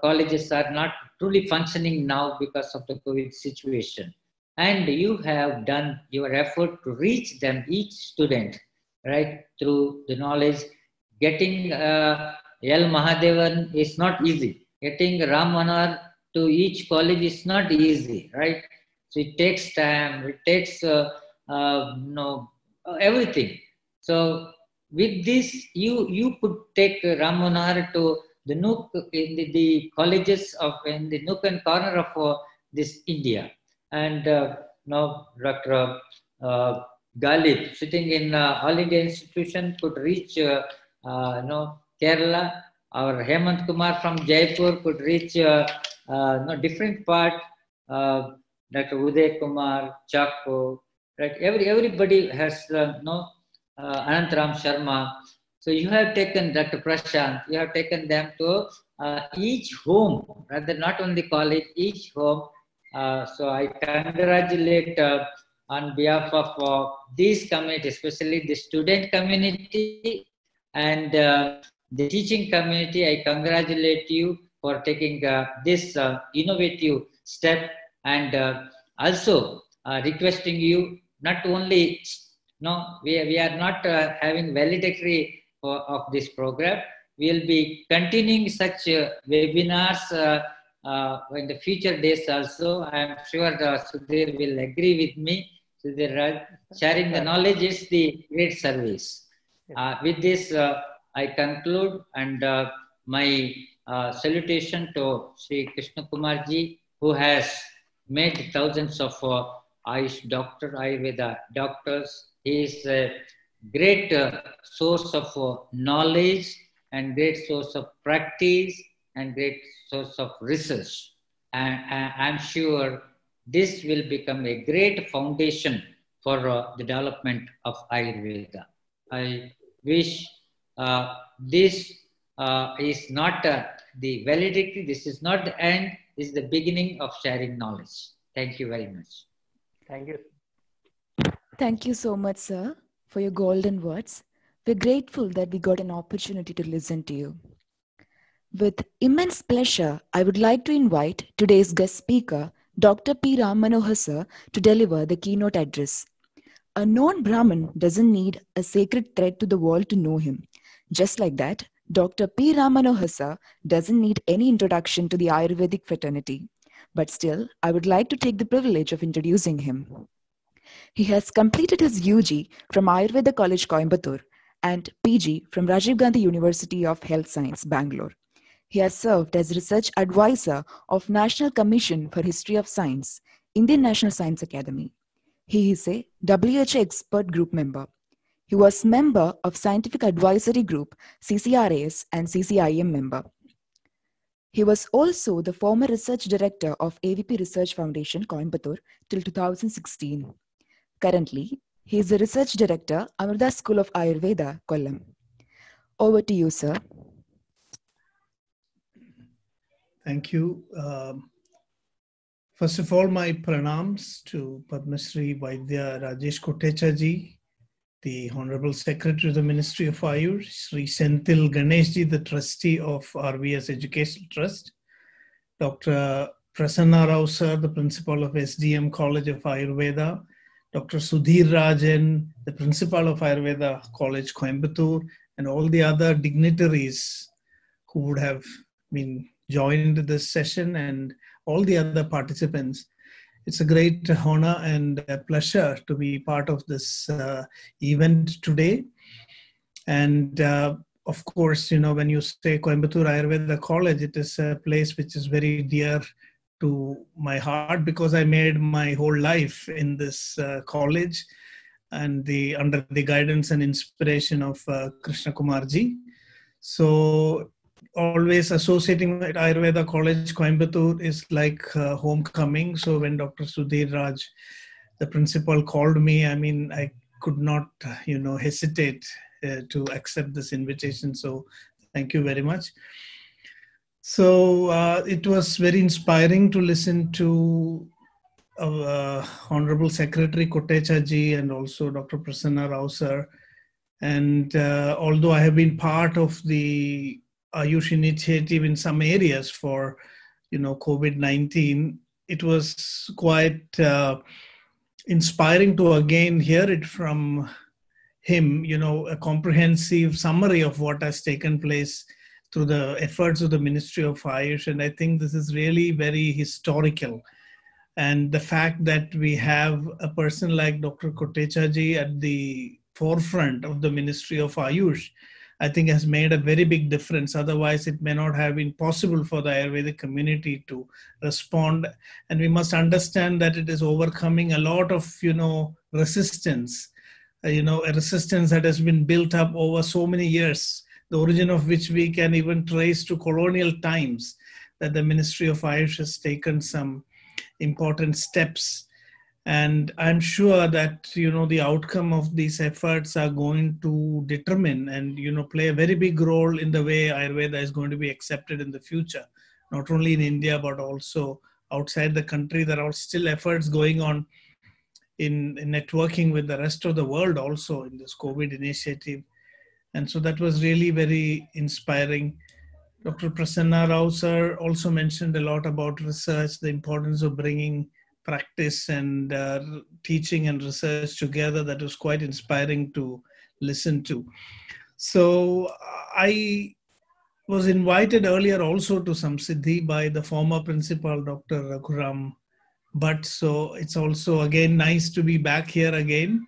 colleges are not truly functioning now because of the COVID situation. And you have done your effort to reach them, each student, right, through the knowledge. Getting L. Mahadevan is not easy. Getting Ram Manohar to each college is not easy, right? So it takes time, it takes everything. So with this, you could take Ram Manohar to the nook in the colleges of in the nook and corner of this India, and now Dr. Galib sitting in All India Institution could reach Kerala. Our Hemant Kumar from Jaipur could reach different part. Dr. Uday Kumar, Chakko, right? Everybody has Anantram Sharma. So you have taken Dr. Prashant, you have taken them to each home, rather not only college, each home. So I congratulate on behalf of this community, especially the student community and the teaching community. I congratulate you for taking this innovative step, and also requesting you not only we are not having valedictory of this program. We will be continuing such webinars in the future days also. I am sure Sudhir will agree with me. Sudhir, sharing the knowledge is the great service. With this, I conclude, and my salutation to Sri Krishna Kumar ji, who has made thousands of Ayush Ayurveda doctors. He is a great source of knowledge and great source of practice and great source of research. And I'm sure this will become a great foundation for the development of Ayurveda. I wish this is not the validity, this is not the end, this is the beginning of sharing knowledge. Thank you very much. Thank you. Thank you so much, sir, for your golden words. We're grateful that we got an opportunity to listen to you. With immense pleasure, I would like to invite today's guest speaker, Dr. P. Ram Manohar sir, to deliver the keynote address. A non-Brahmin doesn't need a sacred thread to the wall to know him. Just like that, Dr. P. Ram Manohar sir doesn't need any introduction to the Ayurvedic fraternity. But still, I would like to take the privilege of introducing him. He has completed his UG from Ayurveda College, Coimbatore, and PG from Rajiv Gandhi University of Health Science, Bangalore. He has served as research advisor of National Commission for History of Science, Indian National Science Academy. He is a WHO expert group member. He was member of Scientific Advisory Group, CCRAS, and CCIM member. He was also the former research director of AVP Research Foundation, Coimbatore, till 2016. Currently, he is the research director, Amrita School of Ayurveda, Kollam. Over to you, sir. Thank you. First of all, my pranams to Padma Shri Vaidya Rajesh Kotecha ji, the Honorable Secretary of the Ministry of Ayush, Sri Senthil Ganesh ji, the Trustee of RVS Educational Trust, Dr. Prasanna Rao sir, the Principal of SDM College of Ayurveda, Dr. Sudhir Rajan, the Principal of Ayurveda College, Coimbatore, and all the other dignitaries who would have been joined this session, and all the other participants. It's a great honor and a pleasure to be part of this event today. And of course, when you say Coimbatore Ayurveda College, it is a place which is very dear to my heart because I made my whole life in this college and under the guidance and inspiration of Krishna Kumar ji. So always associating with Ayurveda College, Coimbatore is like homecoming. So when Dr. Sudhir Raj, the principal, called me, I could not, hesitate to accept this invitation. So thank you very much. So it was very inspiring to listen to Honorable Secretary Kotecha ji and also Dr. Prasanna Rao sir. And although I have been part of the Ayush initiative in some areas for, COVID-19, it was quite inspiring to again hear it from him, a comprehensive summary of what has taken place through the efforts of the Ministry of Ayush. And I think this is really very historical. And the fact that we have a person like Dr. Kotecha ji at the forefront of the Ministry of Ayush, I think has made a very big difference. Otherwise, it may not have been possible for the Ayurvedic community to respond. And we must understand that it is overcoming a lot of, resistance, a resistance that has been built up over so many years, the origin of which we can even trace to colonial times, that the Ministry of Ayush has taken some important steps. And I'm sure that, the outcome of these efforts are going to determine and, play a very big role in the way Ayurveda is going to be accepted in the future, not only in India, but also outside the country. There are still efforts going on in networking with the rest of the world also in this COVID initiative. And so that was really very inspiring. Dr. Prasanna Rao sir also mentioned a lot about research, the importance of bringing practice and teaching and research together. That was quite inspiring to listen to. So I was invited earlier also to Samsiddhi by the former principal, Dr. Raghuram Bhatt. So it's also again nice to be back here again.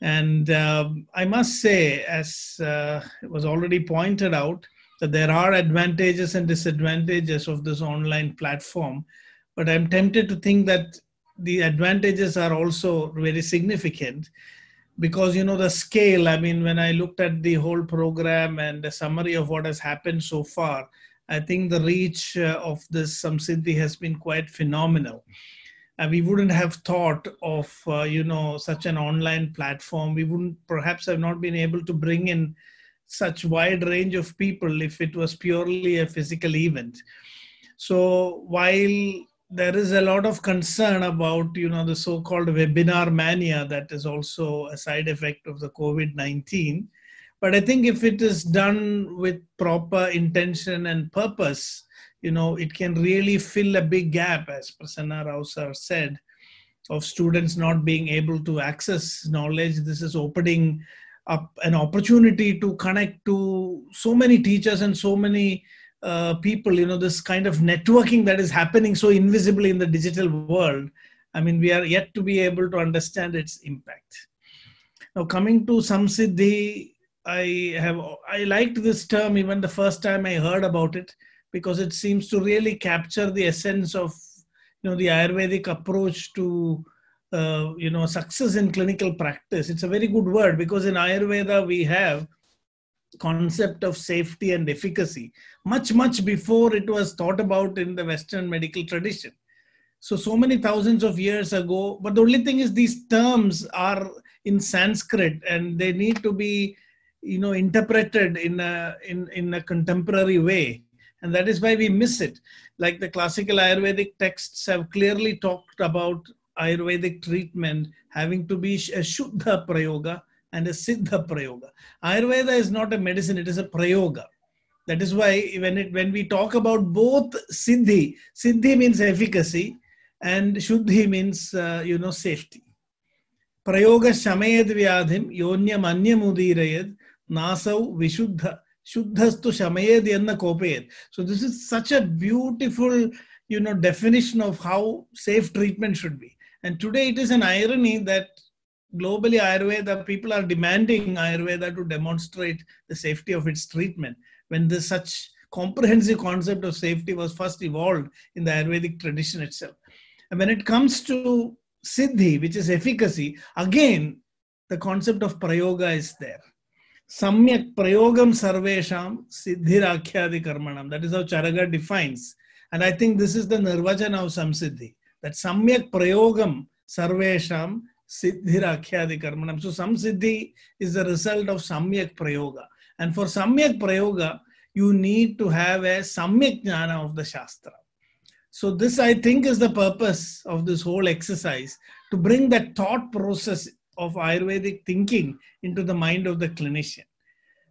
And I must say, as it was already pointed out, that there are advantages and disadvantages of this online platform. But I'm tempted to think that the advantages are also very significant because, the scale, when I looked at the whole program and the summary of what has happened so far, I think the reach of this Samsiddhi has been quite phenomenal. We wouldn't have thought of, such an online platform. We wouldn't perhaps have not been able to bring in such wide range of people if it was purely a physical event. So while there is a lot of concern about, the so-called webinar mania that is also a side effect of the COVID-19, but I think if it is done with proper intention and purpose, it can really fill a big gap, as Prasanna Rao sir said, of students not being able to access knowledge. This is opening up an opportunity to connect to so many teachers and so many people, this kind of networking that is happening so invisibly in the digital world. We are yet to be able to understand its impact. Now, coming to Samsiddhi, I liked this term even the first time I heard about it, because it seems to really capture the essence of, the Ayurvedic approach to, success in clinical practice. It's a very good word because in Ayurveda we have concept of safety and efficacy much before it was thought about in the Western medical tradition. So many thousands of years ago, but the only thing is these terms are in Sanskrit and they need to be, interpreted in a contemporary way. And that is why we miss it. Like the classical Ayurvedic texts have clearly talked about Ayurvedic treatment having to be a Shuddha Prayoga and a Siddha Prayoga. Ayurveda is not a medicine, it is a Prayoga. That is why when we talk about both Siddhi means efficacy and Shuddhi means, safety. Prayoga shamayad vyadhim yonyam anyamudirayad nasau vishuddha. Shuddhastu shamayed yanna kopayed. So this is such a beautiful, definition of how safe treatment should be. And today it is an irony that globally Ayurveda, people are demanding Ayurveda to demonstrate the safety of its treatment when this such comprehensive concept of safety was first evolved in the Ayurvedic tradition itself. And when it comes to Siddhi, which is efficacy, again, the concept of Prayoga is there. Samyak prayogam sarvesham siddhirakhyadi karmanam. That is how Charaga defines. And I think this is the nirvachana of Samsiddhi. That samyak prayogam sarvesham siddhirakhyadi karmanam. So Samsiddhi is the result of samyak prayoga. And for samyak prayoga, you need to have a samyak jnana of the Shastra. So this, I think, is the purpose of this whole exercise, to bring that thought process of Ayurvedic thinking into the mind of the clinician.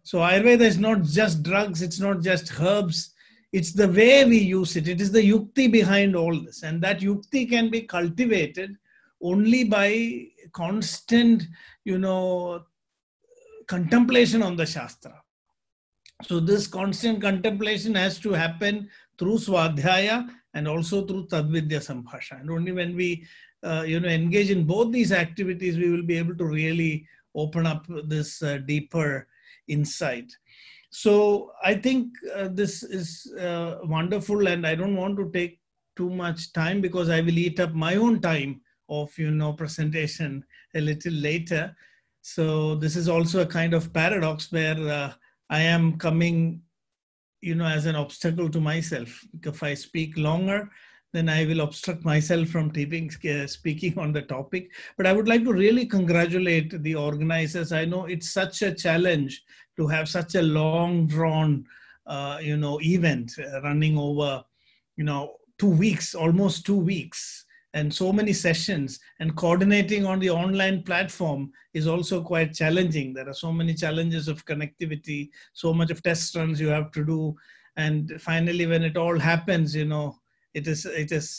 So Ayurveda is not just drugs, it's not just herbs, it's the way we use it. It is the yukti behind all this. And that yukti can be cultivated only by constant, contemplation on the Shastra. So this constant contemplation has to happen through Swadhyaya and also through Tadvidya Sambhashana. And only when we engage in both these activities, we will be able to really open up this deeper insight. So I think this is wonderful, and I don't want to take too much time because I will eat up my own time of presentation a little later. So this is also a kind of paradox where I am coming as an obstacle to myself. If I speak longer, then I will obstruct myself from speaking on the topic. But I would like to really congratulate the organizers. I know it's such a challenge to have such a long drawn, event running over, 2 weeks, almost 2 weeks, and so many sessions, and coordinating on the online platform is also quite challenging. There are so many challenges of connectivity, so much of test runs you have to do. And finally, when it all happens, it is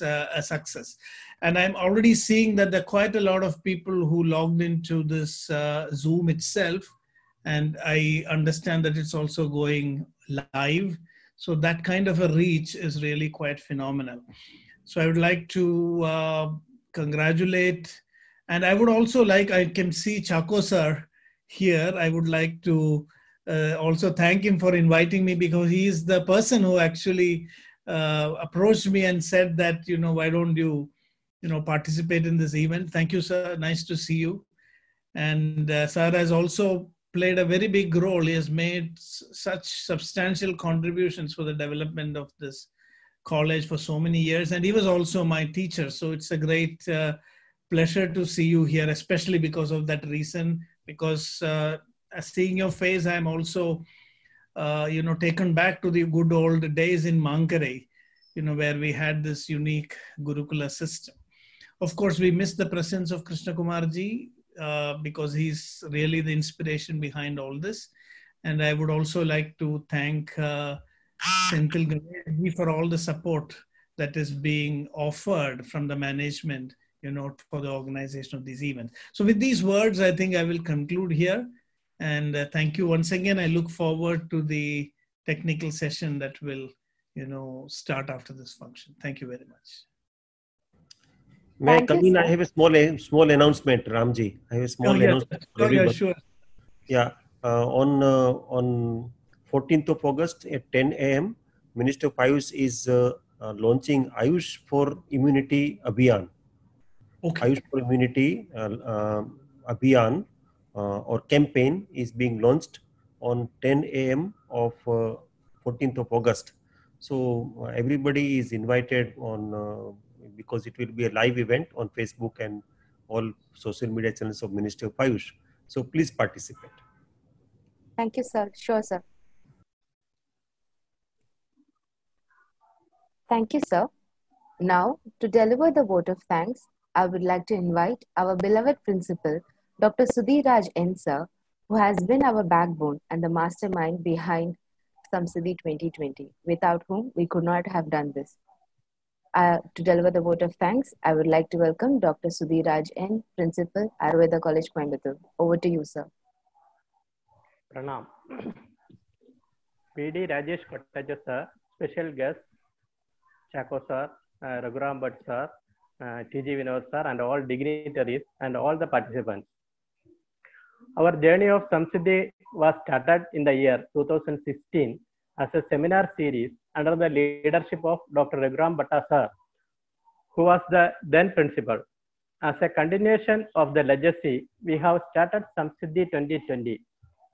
a success. And I'm already seeing that there are quite a lot of people who logged into this Zoom itself. And I understand that it's also going live. So that kind of a reach is really quite phenomenal. So I would like to congratulate. And I would also like, I can see Chako sir here. I would like to also thank him for inviting me, because he is the person who actually approached me and said that, why don't you, participate in this event. Thank you, sir. Nice to see you. And sir has also played a very big role. He has made such substantial contributions for the development of this college for so many years. And he was also my teacher. So it's a great pleasure to see you here, especially because of that reason, because seeing your face, I'm also, taken back to the good old days in Mankarai, where we had this unique Gurukula system. Of course, we miss the presence of Krishna Kumarji because he's really the inspiration behind all this. And I would also like to thank Senthil Ganesh for all the support that is being offered from the management, for the organization of these events. So with these words, I think I will conclude here. And thank you once again. I look forward to the technical session that will, start after this function. Thank you very much. May I Thank you, come in? I sir. have a small announcement, Ramji. I have a small announcement for everyone. Yeah, sure. Yeah, on 14th of August at 10 a.m., Minister of Ayush is launching Ayush for Immunity Abhiyan. Okay. Ayush for Immunity Abhiyan or campaign is being launched on 10 a.m. of 14th of August. So everybody is invited on because it will be a live event on Facebook and all social media channels of Ministry of Ayush. So please participate. Thank you, sir. Sure, sir. Thank you, sir. Now, to deliver the vote of thanks, I would like to invite our beloved principal, Dr. Sudhir Raj N. sir, who has been our backbone and the mastermind behind Samsiddhi 2020, without whom we could not have done this. To deliver the vote of thanks, I would like to welcome Dr. Sudhir Raj N., Principal, Ayurveda College, Coimbatore. Over to you, sir. Pranam. PD Rajesh Kottacha sir, special guest, Chako sir, Raghuram Bhatt sir, TG Vinod sir, and all dignitaries and all the participants. Our journey of Samsiddhi was started in the year 2016 as a seminar series under the leadership of Dr. Raghuram Bhatt sir, who was the then principal. As a continuation of the legacy, we have started Samsiddhi 2020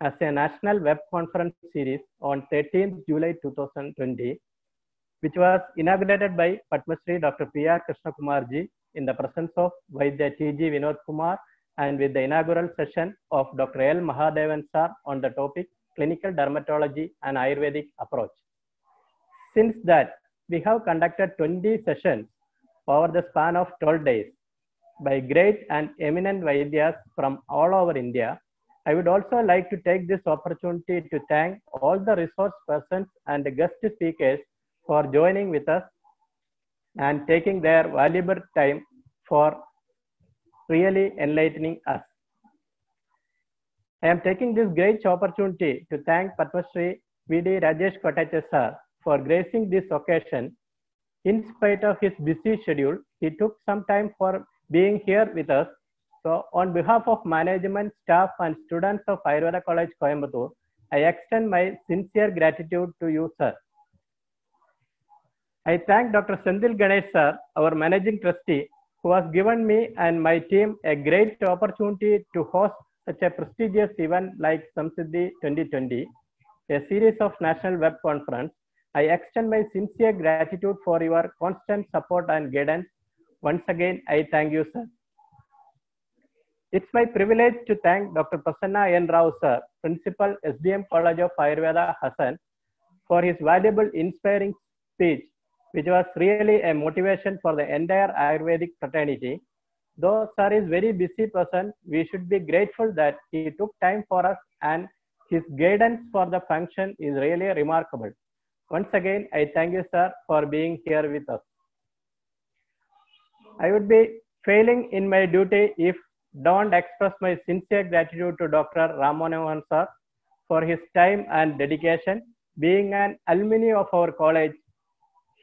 as a national web conference series on 13th July 2020, which was inaugurated by Padma Shri Dr. P.R. Krishna Kumarji in the presence of Vaidya T.G. Vinod Kumar and with the inaugural session of Dr. L. Mahadevan sir on the topic Clinical Dermatology and Ayurvedic Approach. Since that, we have conducted 20 sessions over the span of 12 days by great and eminent Vaidyas from all over India. I would also like to take this opportunity to thank all the resource persons and the guest speakers for joining with us and taking their valuable time for really enlightening us. I am taking this great opportunity to thank Padma Shri V.D. Rajesh Kottacha sir for gracing this occasion. In spite of his busy schedule, he took some time for being here with us. So on behalf of management, staff and students of Ayurveda College, Coimbatore, I extend my sincere gratitude to you, sir. I thank Dr. Sendil Ganesh, sir, our managing trustee, who has given me and my team a great opportunity to host such a prestigious event like Samsiddhi 2020, a series of national web conference. I extend my sincere gratitude for your constant support and guidance. Once again, I thank you, sir. It's my privilege to thank Dr. Prasanna N. Rao, sir, Principal, SDM College of Ayurveda, Hassan, for his valuable, inspiring speech, which was really a motivation for the entire Ayurvedic fraternity. Though sir is very busy person, we should be grateful that he took time for us, and his guidance for the function is really remarkable. Once again, I thank you, sir, for being here with us. I would be failing in my duty if don't express my sincere gratitude to Dr. Ramanohan, sir, for his time and dedication. Being an alumni of our college,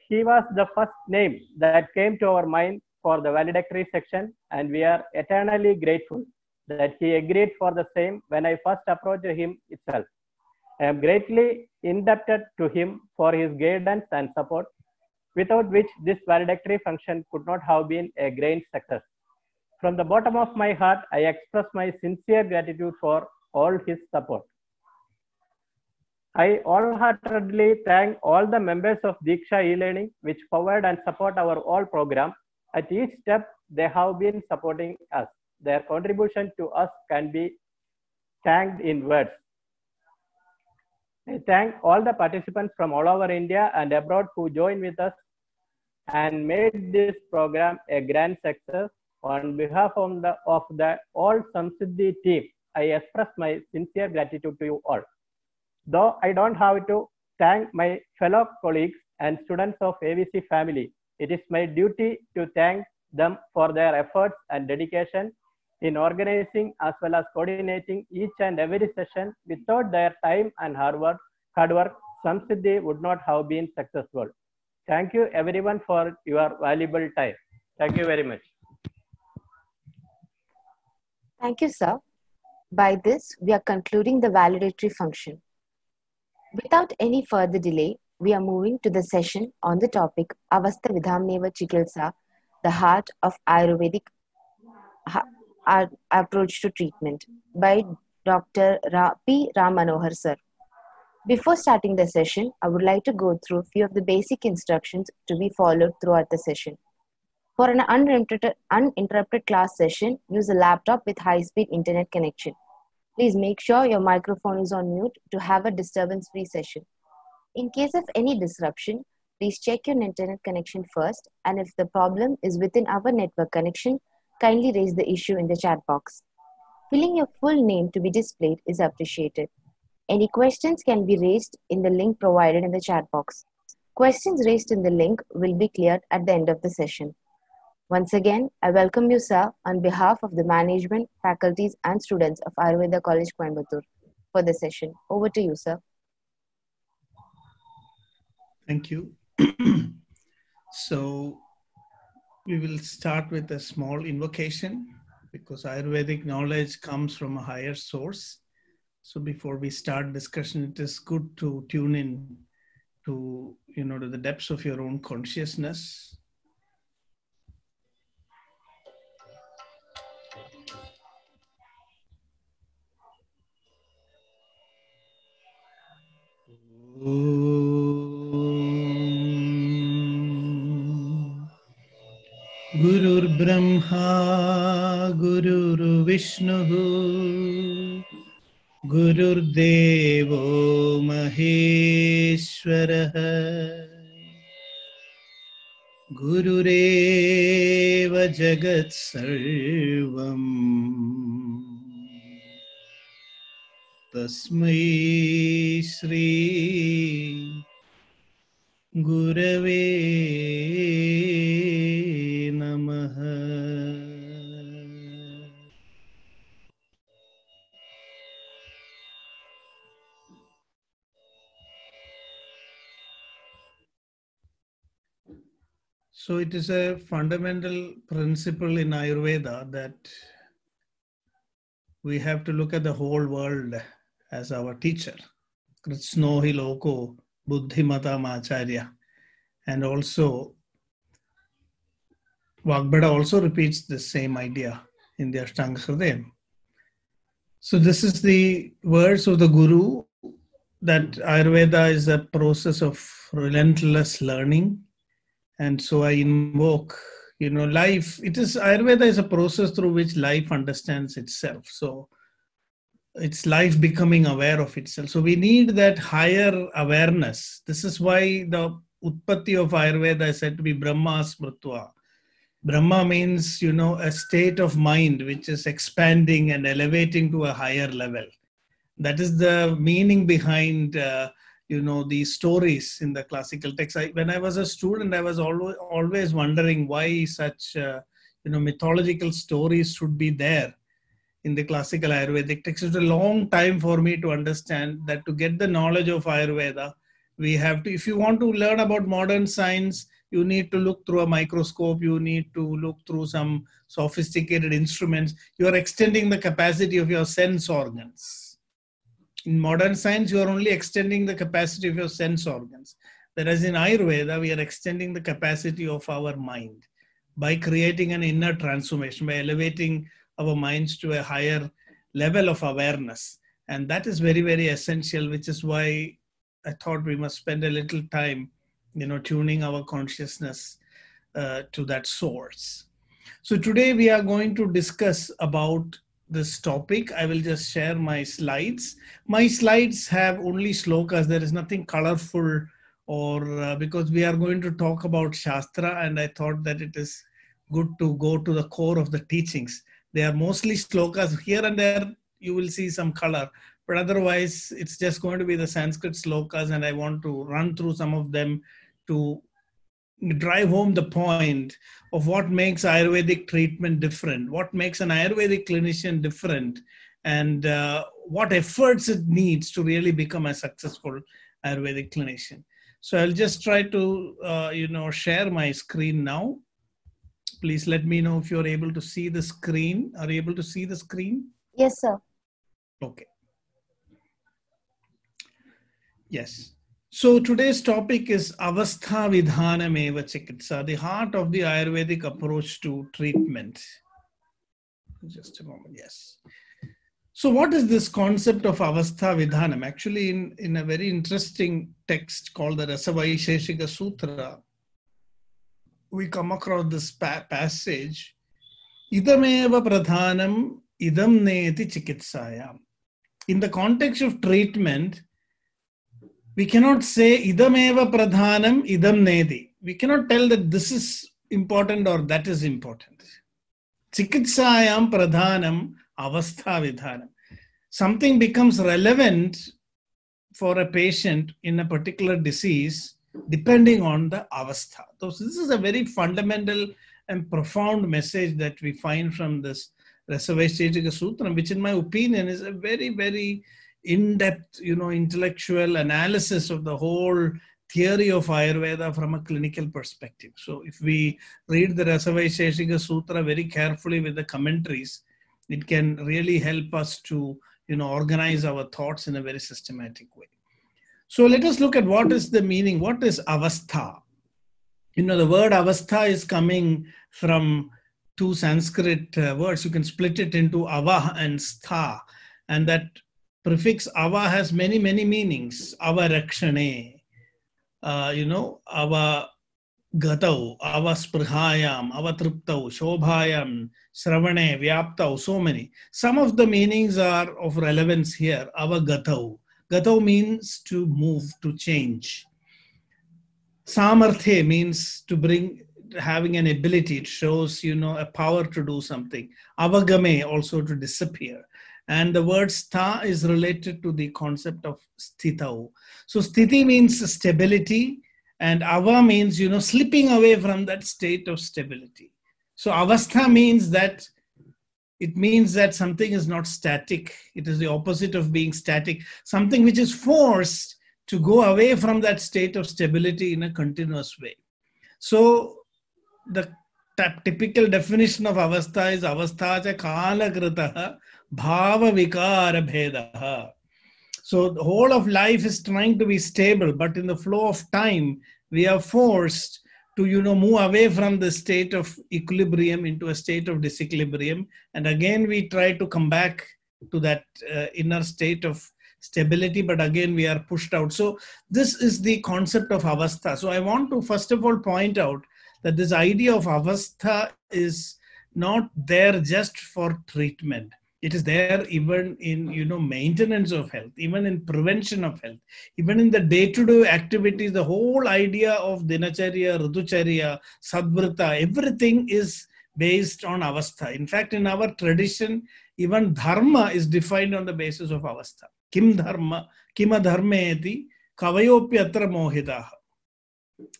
he was the first name that came to our mind for the valedictory section, and we are eternally grateful that he agreed for the same when I first approached him itself. I am greatly indebted to him for his guidance and support, without which this valedictory function could not have been a great success. From the bottom of my heart, I express my sincere gratitude for all his support. I wholeheartedly thank all the members of DIKSHA e-learning, which powered and support our all program. At each step, they have been supporting us. Their contribution to us can be thanked in words. I thank all the participants from all over India and abroad who joined with us and made this program a grand success. On behalf of the all Samsiddhi team, I express my sincere gratitude to you all. Though I don't have to thank my fellow colleagues and students of AVC family, it is my duty to thank them for their efforts and dedication in organizing as well as coordinating each and every session. Without their time and hard work, Samsiddhi would not have been successful. Thank you everyone for your valuable time. Thank you very much. Thank you, sir. By this, we are concluding the validatory function. Without any further delay, we are moving to the session on the topic Avastha Vidhamneva Chikitsa, the heart of Ayurvedic approach to treatment, by Dr. P. Ram Manohar, sir. Before starting the session, I would like to go through a few of the basic instructions to be followed throughout the session. For an uninterrupted class session, use a laptop with high-speed internet connection. Please make sure your microphone is on mute to have a disturbance-free session. In case of any disruption, please check your internet connection first, and if the problem is within our network connection, kindly raise the issue in the chat box. Filling your full name to be displayed is appreciated. Any questions can be raised in the link provided in the chat box. Questions raised in the link will be cleared at the end of the session. Once again, I welcome you, sir, on behalf of the management, faculties, and students of Ayurveda College, Coimbatore, for the session. Over to you, sir. Thank you. So, we will start with a small invocation because Ayurvedic knowledge comes from a higher source. So, before we start discussion, it is good to tune in to the depths of your own consciousness. Gurur Brahma, Gurur Vishnu, Gurur Devo Maheshwara, Gurureva Jagat Sarvam, Tasmai Shri Gurave Namaha. So it is a fundamental principle in Ayurveda that we have to look at the whole world as our teacher. Kritsno hi loko buddhimata macharya. And also, Vagbhada also repeats the same idea in the Ashtanga Hridayam. So this is the words of the Guru, that Ayurveda is a process of relentless learning. And so I invoke, life. Ayurveda is a process through which life understands itself. So it's life becoming aware of itself. So we need that higher awareness. This is why the Utpatti of Ayurveda is said to be Brahma Smrutva. Brahma means, a state of mind which is expanding and elevating to a higher level. That is the meaning behind, these stories in the classical text. When I was a student, I was always wondering why such, mythological stories should be there in the classical Ayurvedic text. It was a long time for me to understand that to get the knowledge of Ayurveda, we have to, if you want to learn about modern science, you need to look through a microscope, you need to look through some sophisticated instruments. You are extending the capacity of your sense organs. In modern science, you are only extending the capacity of your sense organs. Whereas in Ayurveda, we are extending the capacity of our mind by creating an inner transformation, by elevating our minds to a higher level of awareness. And that is very, very essential, which is why I thought we must spend a little time, tuning our consciousness to that source. So today we are going to discuss about this topic. I will just share my slides. My slides have only slokas. There is nothing colorful, or because we are going to talk about Shastra, and I thought that it is good to go to the core of the teachings. They are mostly slokas. Here and there you will see some color, but otherwise it's just going to be the Sanskrit slokas, and I want to run through some of them to drive home the point of what makes Ayurvedic treatment different, what makes an Ayurvedic clinician different, and what efforts it needs to really become a successful Ayurvedic clinician. So I'll just try to, share my screen now. Please let me know if you're able to see the screen. Are you able to see the screen? Yes, sir. Okay. Yes. So today's topic is Avastha Vidhanameva Chikitsa, the heart of the Ayurvedic approach to treatment. Just a moment, yes. So what is this concept of Avastha Vidhanam? Actually, in a very interesting text called the Rasavaisheshika Sutra, we come across this passage, Idameva Pradhanam Idam Neti Chikitsayam. In the context of treatment, we cannot say idameva pradhanam idam nedi. We cannot tell that this is important or that is important. Chikitsayam pradhanam avastha vidhanam. Something becomes relevant for a patient in a particular disease depending on the avastha. So this is a very fundamental and profound message that we find from this Rasavaisheshika Sutra, which in my opinion is a very, very in-depth, intellectual analysis of the whole theory of Ayurveda from a clinical perspective. So if we read the Rasavaisheshika Sutra very carefully with the commentaries, it can really help us to, organize our thoughts in a very systematic way. So let us look at what is the meaning. What is avastha? The word avastha is coming from two Sanskrit words. You can split it into ava and stha, and that prefix ava has many, many meanings. Ava rakshane, ava gatau, ava sprihayam, ava triptau, shobhayam, shravane, vyaptau, so many. Some of the meanings are of relevance here. Ava gatau. Gatau means to move, to change. Samarthe means to bring, having an ability. It shows, a power to do something. Avagame, also to disappear. And the word stha is related to the concept of sthitau. So sthiti means stability, and ava means, slipping away from that state of stability. So avastha means that, it means that something is not static. It is the opposite of being static. Something which is forced to go away from that state of stability in a continuous way. So the typical definition of avastha is avastha cha kala kritaha bhava vikara bhedaha. So the whole of life is trying to be stable, but in the flow of time, we are forced to, move away from the state of equilibrium into a state of disequilibrium. And again, we try to come back to that inner state of stability, but again, we are pushed out. So this is the concept of avastha. So I want to first of all point out that this idea of avastha is not there just for treatment. It is there even in, maintenance of health, even in prevention of health, even in the day-to-day activities. The whole idea of dinacharya, ritucharya, sadvrata, everything is based on avastha. In fact, in our tradition, even dharma is defined on the basis of avastha. Kim dharma, kima dharmeti, kavayopya atra mohitaha.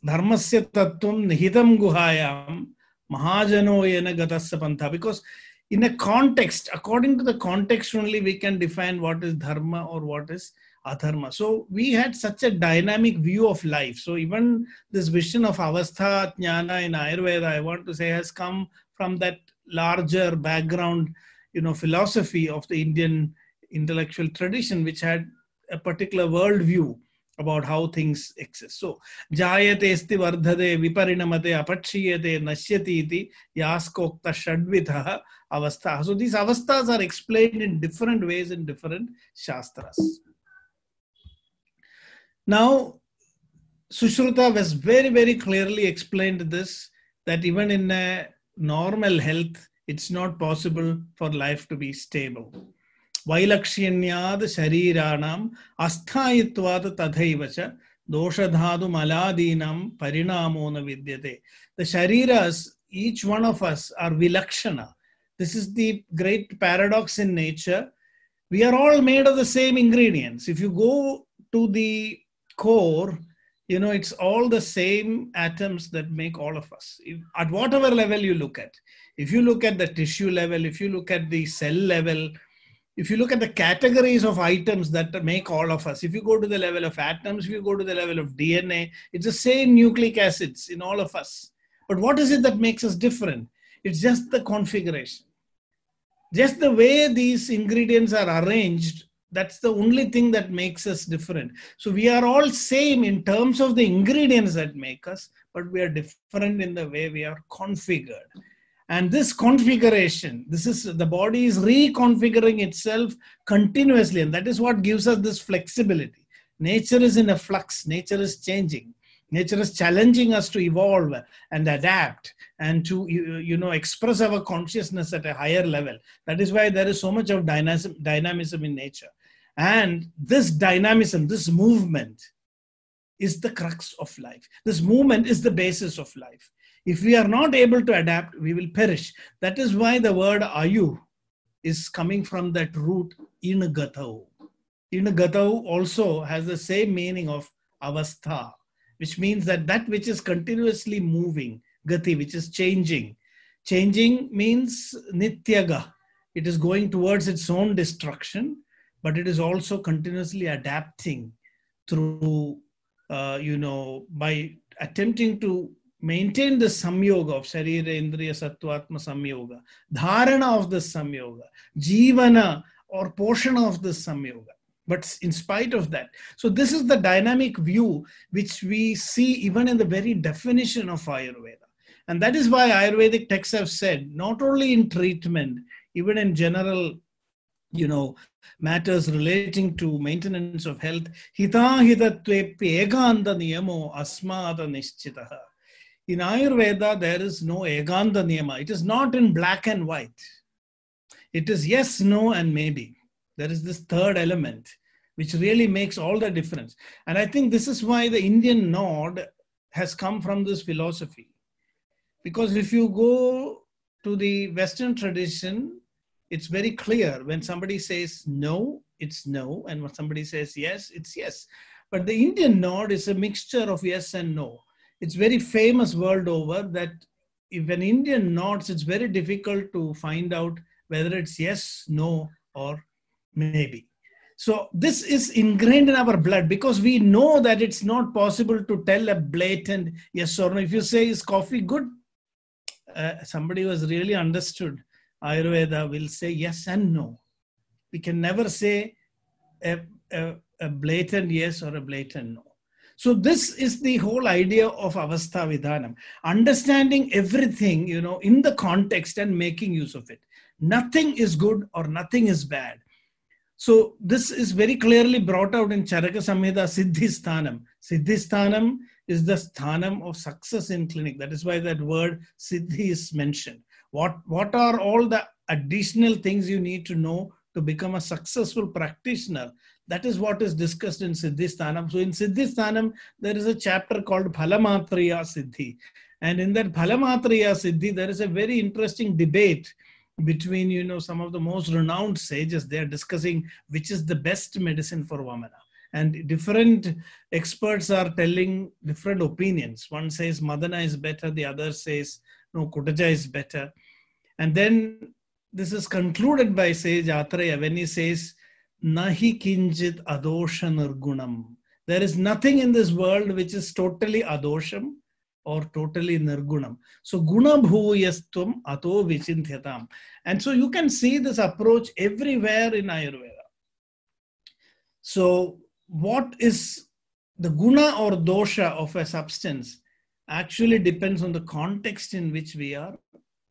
Dharmasya tattvam nihitam guhayam, mahajano yena gatasya pantha. Because in a context, according to the context only, we can define what is dharma or what is adharma. So we had such a dynamic view of life. So even this vision of avastha jnana in Ayurveda, I want to say, has come from that larger background, philosophy of the Indian intellectual tradition, which had a particular worldview about how things exist. So, jayate esti vardhade viparinamate apachiyate nashyati iti yaskokta shadvitha avastha. So these avasthas are explained in different ways in different shastras. Now, Sushruta has very, very clearly explained this, that even in a normal health, it's not possible for life to be stable. Vailakshanyad shariranam asthayitvat tathaivacha doshadhadu maladinam parinamo na vidyate. The shariras, each one of us, are vilakshana. This is the great paradox in nature. We are all made of the same ingredients. If you go to the core, it's all the same atoms that make all of us. At whatever level you look at. If you look at the tissue level, if you look at the cell level, if you look at the categories of items that make all of us, if you go to the level of atoms, if you go to the level of DNA, it's the same nucleic acids in all of us. But what is it that makes us different? It's just the configuration. Just the way these ingredients are arranged, that's the only thing that makes us different. So we are all same in terms of the ingredients that make us, but we are different in the way we are configured. And this configuration, the body is reconfiguring itself continuously. And that is what gives us this flexibility. Nature is in a flux. Nature is changing. Nature is challenging us to evolve and adapt and to, express our consciousness at a higher level. That is why there is so much of dynamism in nature. And this dynamism, this movement is the crux of life. This movement is the basis of life. If we are not able to adapt, we will perish. That is why the word ayu is coming from that root ingatau. Ingatau also has the same meaning of avastha, which means that which is continuously moving, gati, which is changing. Changing means nityaga. It is going towards its own destruction, but it is also continuously adapting through, by attempting to maintain the samyoga of Sharira, Indriya, Sattva-Atma samyoga, dharana of the samyoga, jivana or portion of the samyoga. But in spite of that, so this is the dynamic view which we see even in the very definition of Ayurveda. And that is why Ayurvedic texts have said, not only in treatment, even in general, matters relating to maintenance of health, hita hitatvepi eganda niyamo asmata nischitaha. In Ayurveda, there is no eganda niyama. It is not in black and white. It is yes, no, and maybe. There is this third element, which really makes all the difference. And I think this is why the Indian nod has come from this philosophy. Because if you go to the Western tradition, it's very clear. When somebody says no, it's no. And when somebody says yes, it's yes. But the Indian nod is a mixture of yes and no. It's very famous world over that if an Indian nods, it's very difficult to find out whether it's yes, no, or maybe. So this is ingrained in our blood because we know that it's not possible to tell a blatant yes or no. If you say, is coffee good? somebody who has really understood Ayurveda will say yes and no. We can never say a blatant yes or a blatant no. So this is the whole idea of Avastha Vidhanam. Understanding everything, in the context and making use of it. Nothing is good or nothing is bad. So this is very clearly brought out in Charaka Samhita Siddhi Sthanam. Siddhi Sthanam is the sthanam of success in clinic. That is why that word Siddhi is mentioned. What are all the additional things you need to know to become a successful practitioner? That is what is discussed in Siddhi Sthanam. So in Siddhi Sthanam, there is a chapter called Phalamatriya Siddhi. And in that Phalamatriya Siddhi, there is a very interesting debate between, some of the most renowned sages. They are discussing which is the best medicine for Vamana. And different experts are telling different opinions. One says Madana is better, the other says, no, Kutaja is better. And then this is concluded by sage Atreya when he says, Nahi kinjit adosha nirgunam. There is nothing in this world which is totally adosham or totally nirgunam. So guna bhuyastvam ato vichintyatam. And so you can see this approach everywhere in Ayurveda. So what is the guna or dosha of a substance actually depends on the context in which we are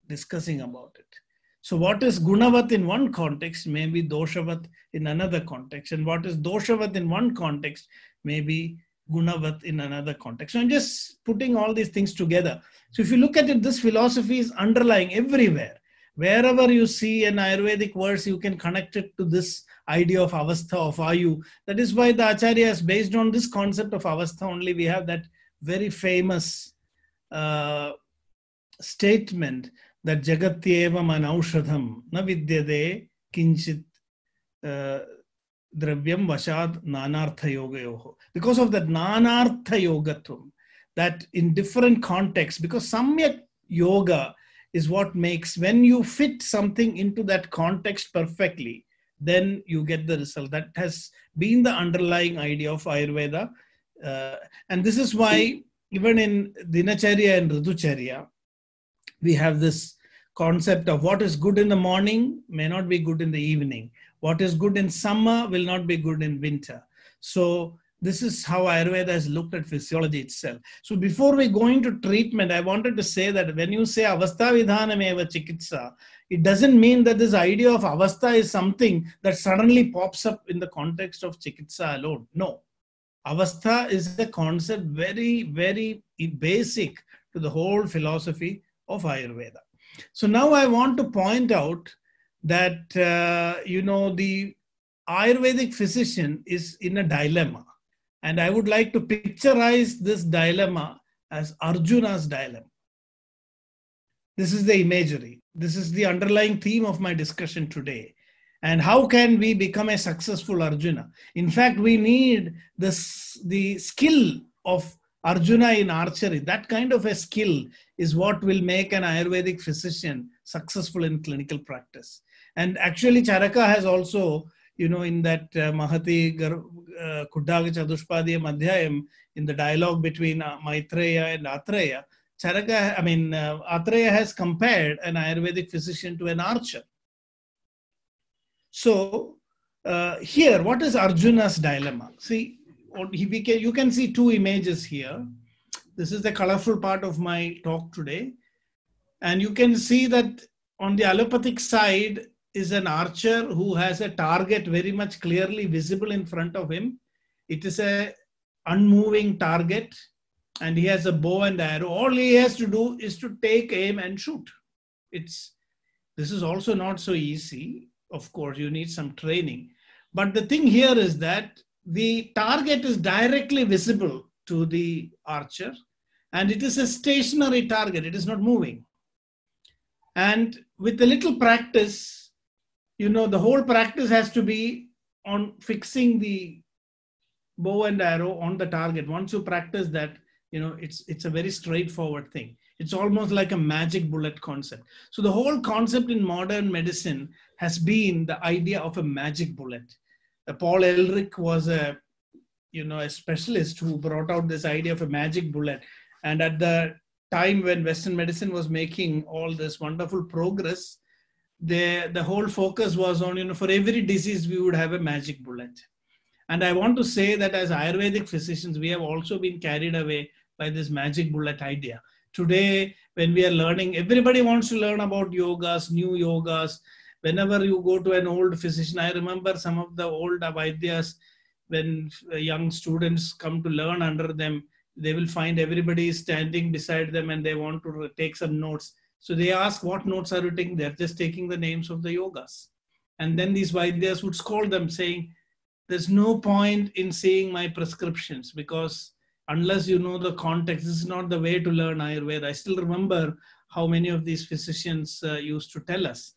discussing about it. So what is gunavat in one context may be doshavat in another context. And what is doshavat in one context may be gunavat in another context. So I'm just putting all these things together. So if you look at it, this philosophy is underlying everywhere. Wherever you see an Ayurvedic verse, you can connect it to this idea of avastha, of ayu. That is why the Acharya is based on this concept of avastha only. We have that very famous statement that Jagatyeva manaushadham na vidyade kinchit dravyam vashad nanartha yogayoho. Because of that nanartha yogatvam, that in different contexts, because samyak yoga is what makes, when you fit something into that context perfectly, then you get the result. That has been the underlying idea of Ayurveda. And this is why even in Dinacharya and Ritucharya, we have this concept of what is good in the morning may not be good in the evening. What is good in summer will not be good in winter. So this is how Ayurveda has looked at physiology itself. So before we go into treatment, I wanted to say that when you say avastha vidhanameva chikitsa, it doesn't mean that this idea of avastha is something that suddenly pops up in the context of chikitsa alone. No. Avastha is a concept very, very basic to the whole philosophy of Ayurveda. So now I want to point out that, the Ayurvedic physician is in a dilemma. And I would like to picturize this dilemma as Arjuna's dilemma. This is the imagery. This is the underlying theme of my discussion today. And how can we become a successful Arjuna? In fact, we need the skill of Arjuna in archery. That kind of a skill is what will make an Ayurvedic physician successful in clinical practice. And actually, Charaka has also, in that Mahati Kuddaga Chadushpadya Madhyayam, in the dialogue between Maitreya and Atreya, Atreya has compared an Ayurvedic physician to an archer. So here, what is Arjuna's dilemma? See, you can see two images here. This is the colorful part of my talk today. And you can see that on the allopathic side is an archer who has a target very much clearly visible in front of him. It is an unmoving target and he has a bow and arrow. All he has to do is to take aim and shoot. This is also not so easy. Of course, you need some training. But the thing here is that the target is directly visible to the archer and it is a stationary target. It is not moving. And with a little practice, the whole practice has to be on fixing the bow and arrow on the target. Once you practice that, it's a very straightforward thing. It's almost like a magic bullet concept. So the whole concept in modern medicine has been the idea of a magic bullet. Paul Ehrlich was a specialist who brought out this idea of a magic bullet. And at the time when Western medicine was making all this wonderful progress, the whole focus was on, for every disease, we would have a magic bullet. And I want to say that as Ayurvedic physicians, we have also been carried away by this magic bullet idea. Today, when we are learning, everybody wants to learn about yogas, new yogas. Whenever you go to an old physician, I remember some of the old Vaidyas, when young students come to learn under them, they will find everybody is standing beside them and they want to take some notes. So they ask, what notes are you taking? They're just taking the names of the yogas. And then these Vaidyas would scold them saying, there's no point in seeing my prescriptions because unless you know the context, this is not the way to learn Ayurveda. I still remember how many of these physicians used to tell us.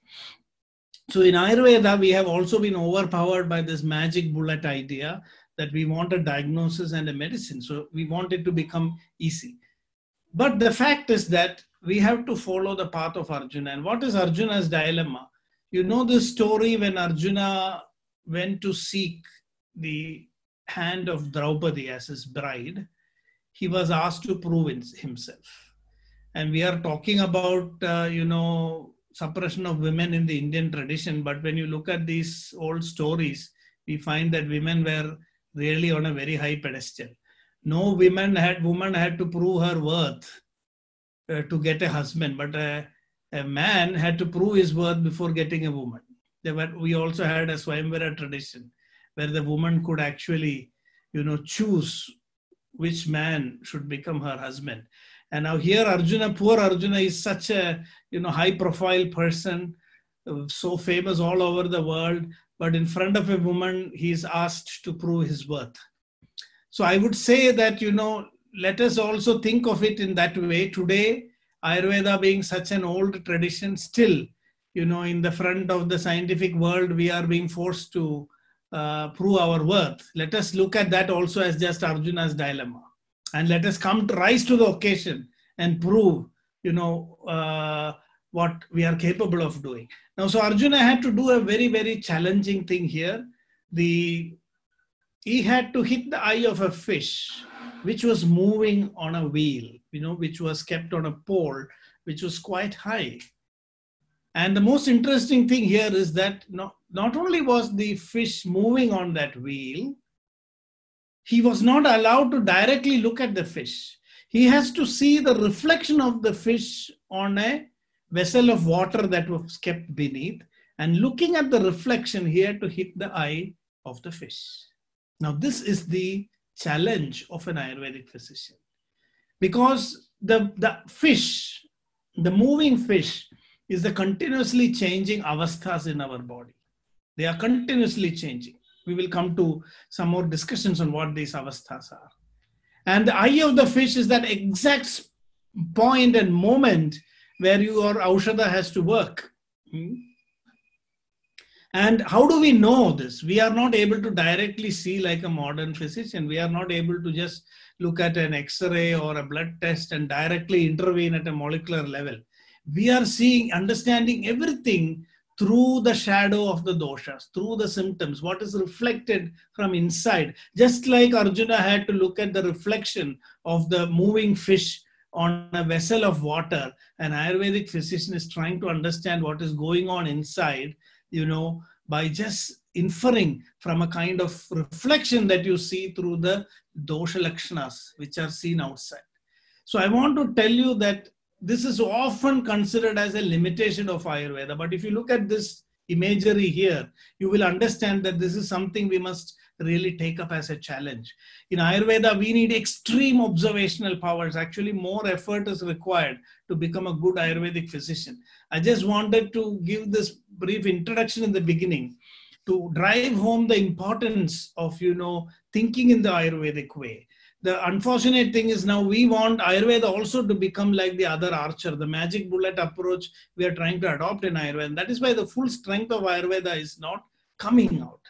So in Ayurveda, we have also been overpowered by this magic bullet idea that we want a diagnosis and a medicine. So we want it to become easy. But the fact is that we have to follow the path of Arjuna. And what is Arjuna's dilemma? You know the story when Arjuna went to seek the hand of Draupadi as his bride. He was asked to prove himself. And we are talking about, suppression of women in the Indian tradition. But when you look at these old stories, we find that women were really on a very high pedestal. No woman had to prove her worth to get a husband, but a man had to prove his worth before getting a woman. We also had a Swayamvara tradition where the woman could actually, choose which man should become her husband. And now here Arjuna, poor Arjuna, is such a, high profile person, so famous all over the world, but in front of a woman, he is asked to prove his worth. So I would say that, let us also think of it in that way. Today, Ayurveda being such an old tradition, still, in the front of the scientific world, we are being forced to prove our worth. Let us look at that also as just Arjuna's dilemma. And let us rise to the occasion and prove, what we are capable of doing. Now, so Arjuna had to do a very, very challenging thing here. He had to hit the eye of a fish, which was moving on a wheel, which was kept on a pole, which was quite high. And the most interesting thing here is that not only was the fish moving on that wheel, he was not allowed to directly look at the fish. He has to see the reflection of the fish on a vessel of water that was kept beneath. And looking at the reflection, he had to hit the eye of the fish. Now, this is the challenge of an Ayurvedic physician. Because the fish, the moving fish, is the continuously changing avasthas in our body. They are continuously changing. We will come to some more discussions on what these avasthas are. And the eye of the fish is that exact point and moment where your aushadha has to work. And how do we know this? We are not able to directly see like a modern physician. We are not able to just look at an X-ray or a blood test and directly intervene at a molecular level. We are understanding everything through the shadow of the doshas, through the symptoms, what is reflected from inside. Just like Arjuna had to look at the reflection of the moving fish on a vessel of water, an Ayurvedic physician is trying to understand what is going on inside, by just inferring from a kind of reflection that you see through the dosha lakshanas, which are seen outside. So I want to tell you that this is often considered as a limitation of Ayurveda. But if you look at this imagery here, you will understand that this is something we must really take up as a challenge. In Ayurveda, we need extreme observational powers. Actually, more effort is required to become a good Ayurvedic physician. I just wanted to give this brief introduction in the beginning to drive home the importance of, thinking in the Ayurvedic way. The unfortunate thing is now we want Ayurveda also to become like the other archer, the magic bullet approach we are trying to adopt in Ayurveda. And that is why the full strength of Ayurveda is not coming out.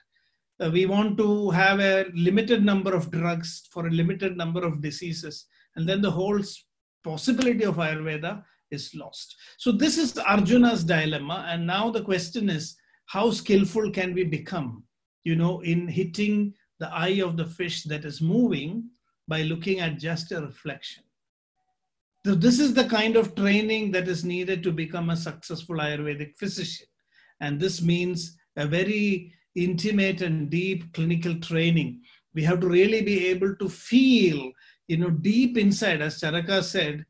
We want to have a limited number of drugs for a limited number of diseases. And then the whole possibility of Ayurveda is lost. So this is Arjuna's dilemma. And now the question is, how skillful can we become, in hitting the eye of the fish that is moving by looking at just a reflection? So this is the kind of training that is needed to become a successful Ayurvedic physician. And this means a very intimate and deep clinical training. We have to really be able to feel, deep inside, as Charaka said,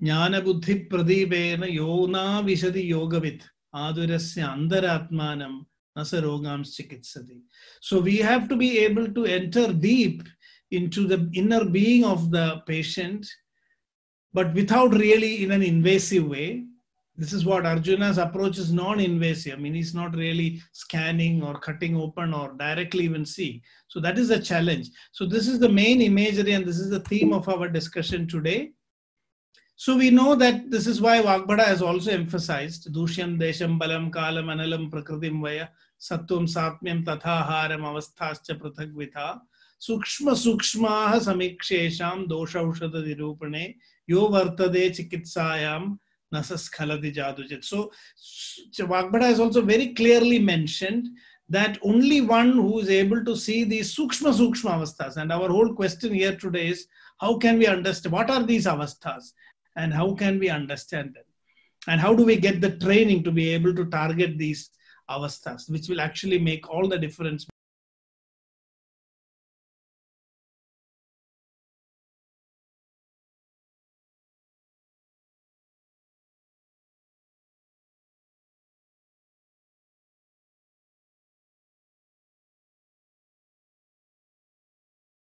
Jnana buddhi pradipena yona vishadi yogavit adurasya andaratmanam nasarogam chikitsati. So we have to be able to enter deep into the inner being of the patient, but without really in an invasive way. This is what Arjuna's approach is, non-invasive. I mean, he's not really scanning or cutting open or directly even see. So that is a challenge. So this is the main imagery, and this is the theme of our discussion today. So we know that this is why Vagbhada has also emphasized Dushyam Desham Balam Kalam Analam Prakritim Vaya Sattvam Satmyam Tathaharam Avasthascha Prathak Vitha Sukshma Sukshmaha Samikshesham Dosha Ushada Dirupane Yo Vartade Chikitsayam Nasaskhaladi Jadujit. So Vagbhada has also very clearly mentioned that only one who is able to see these Sukshma avasthas, and our whole question here today is, how can we understand, what are these avasthas and how can we understand them? And how do we get the training to be able to target these avasthas, which will actually make all the difference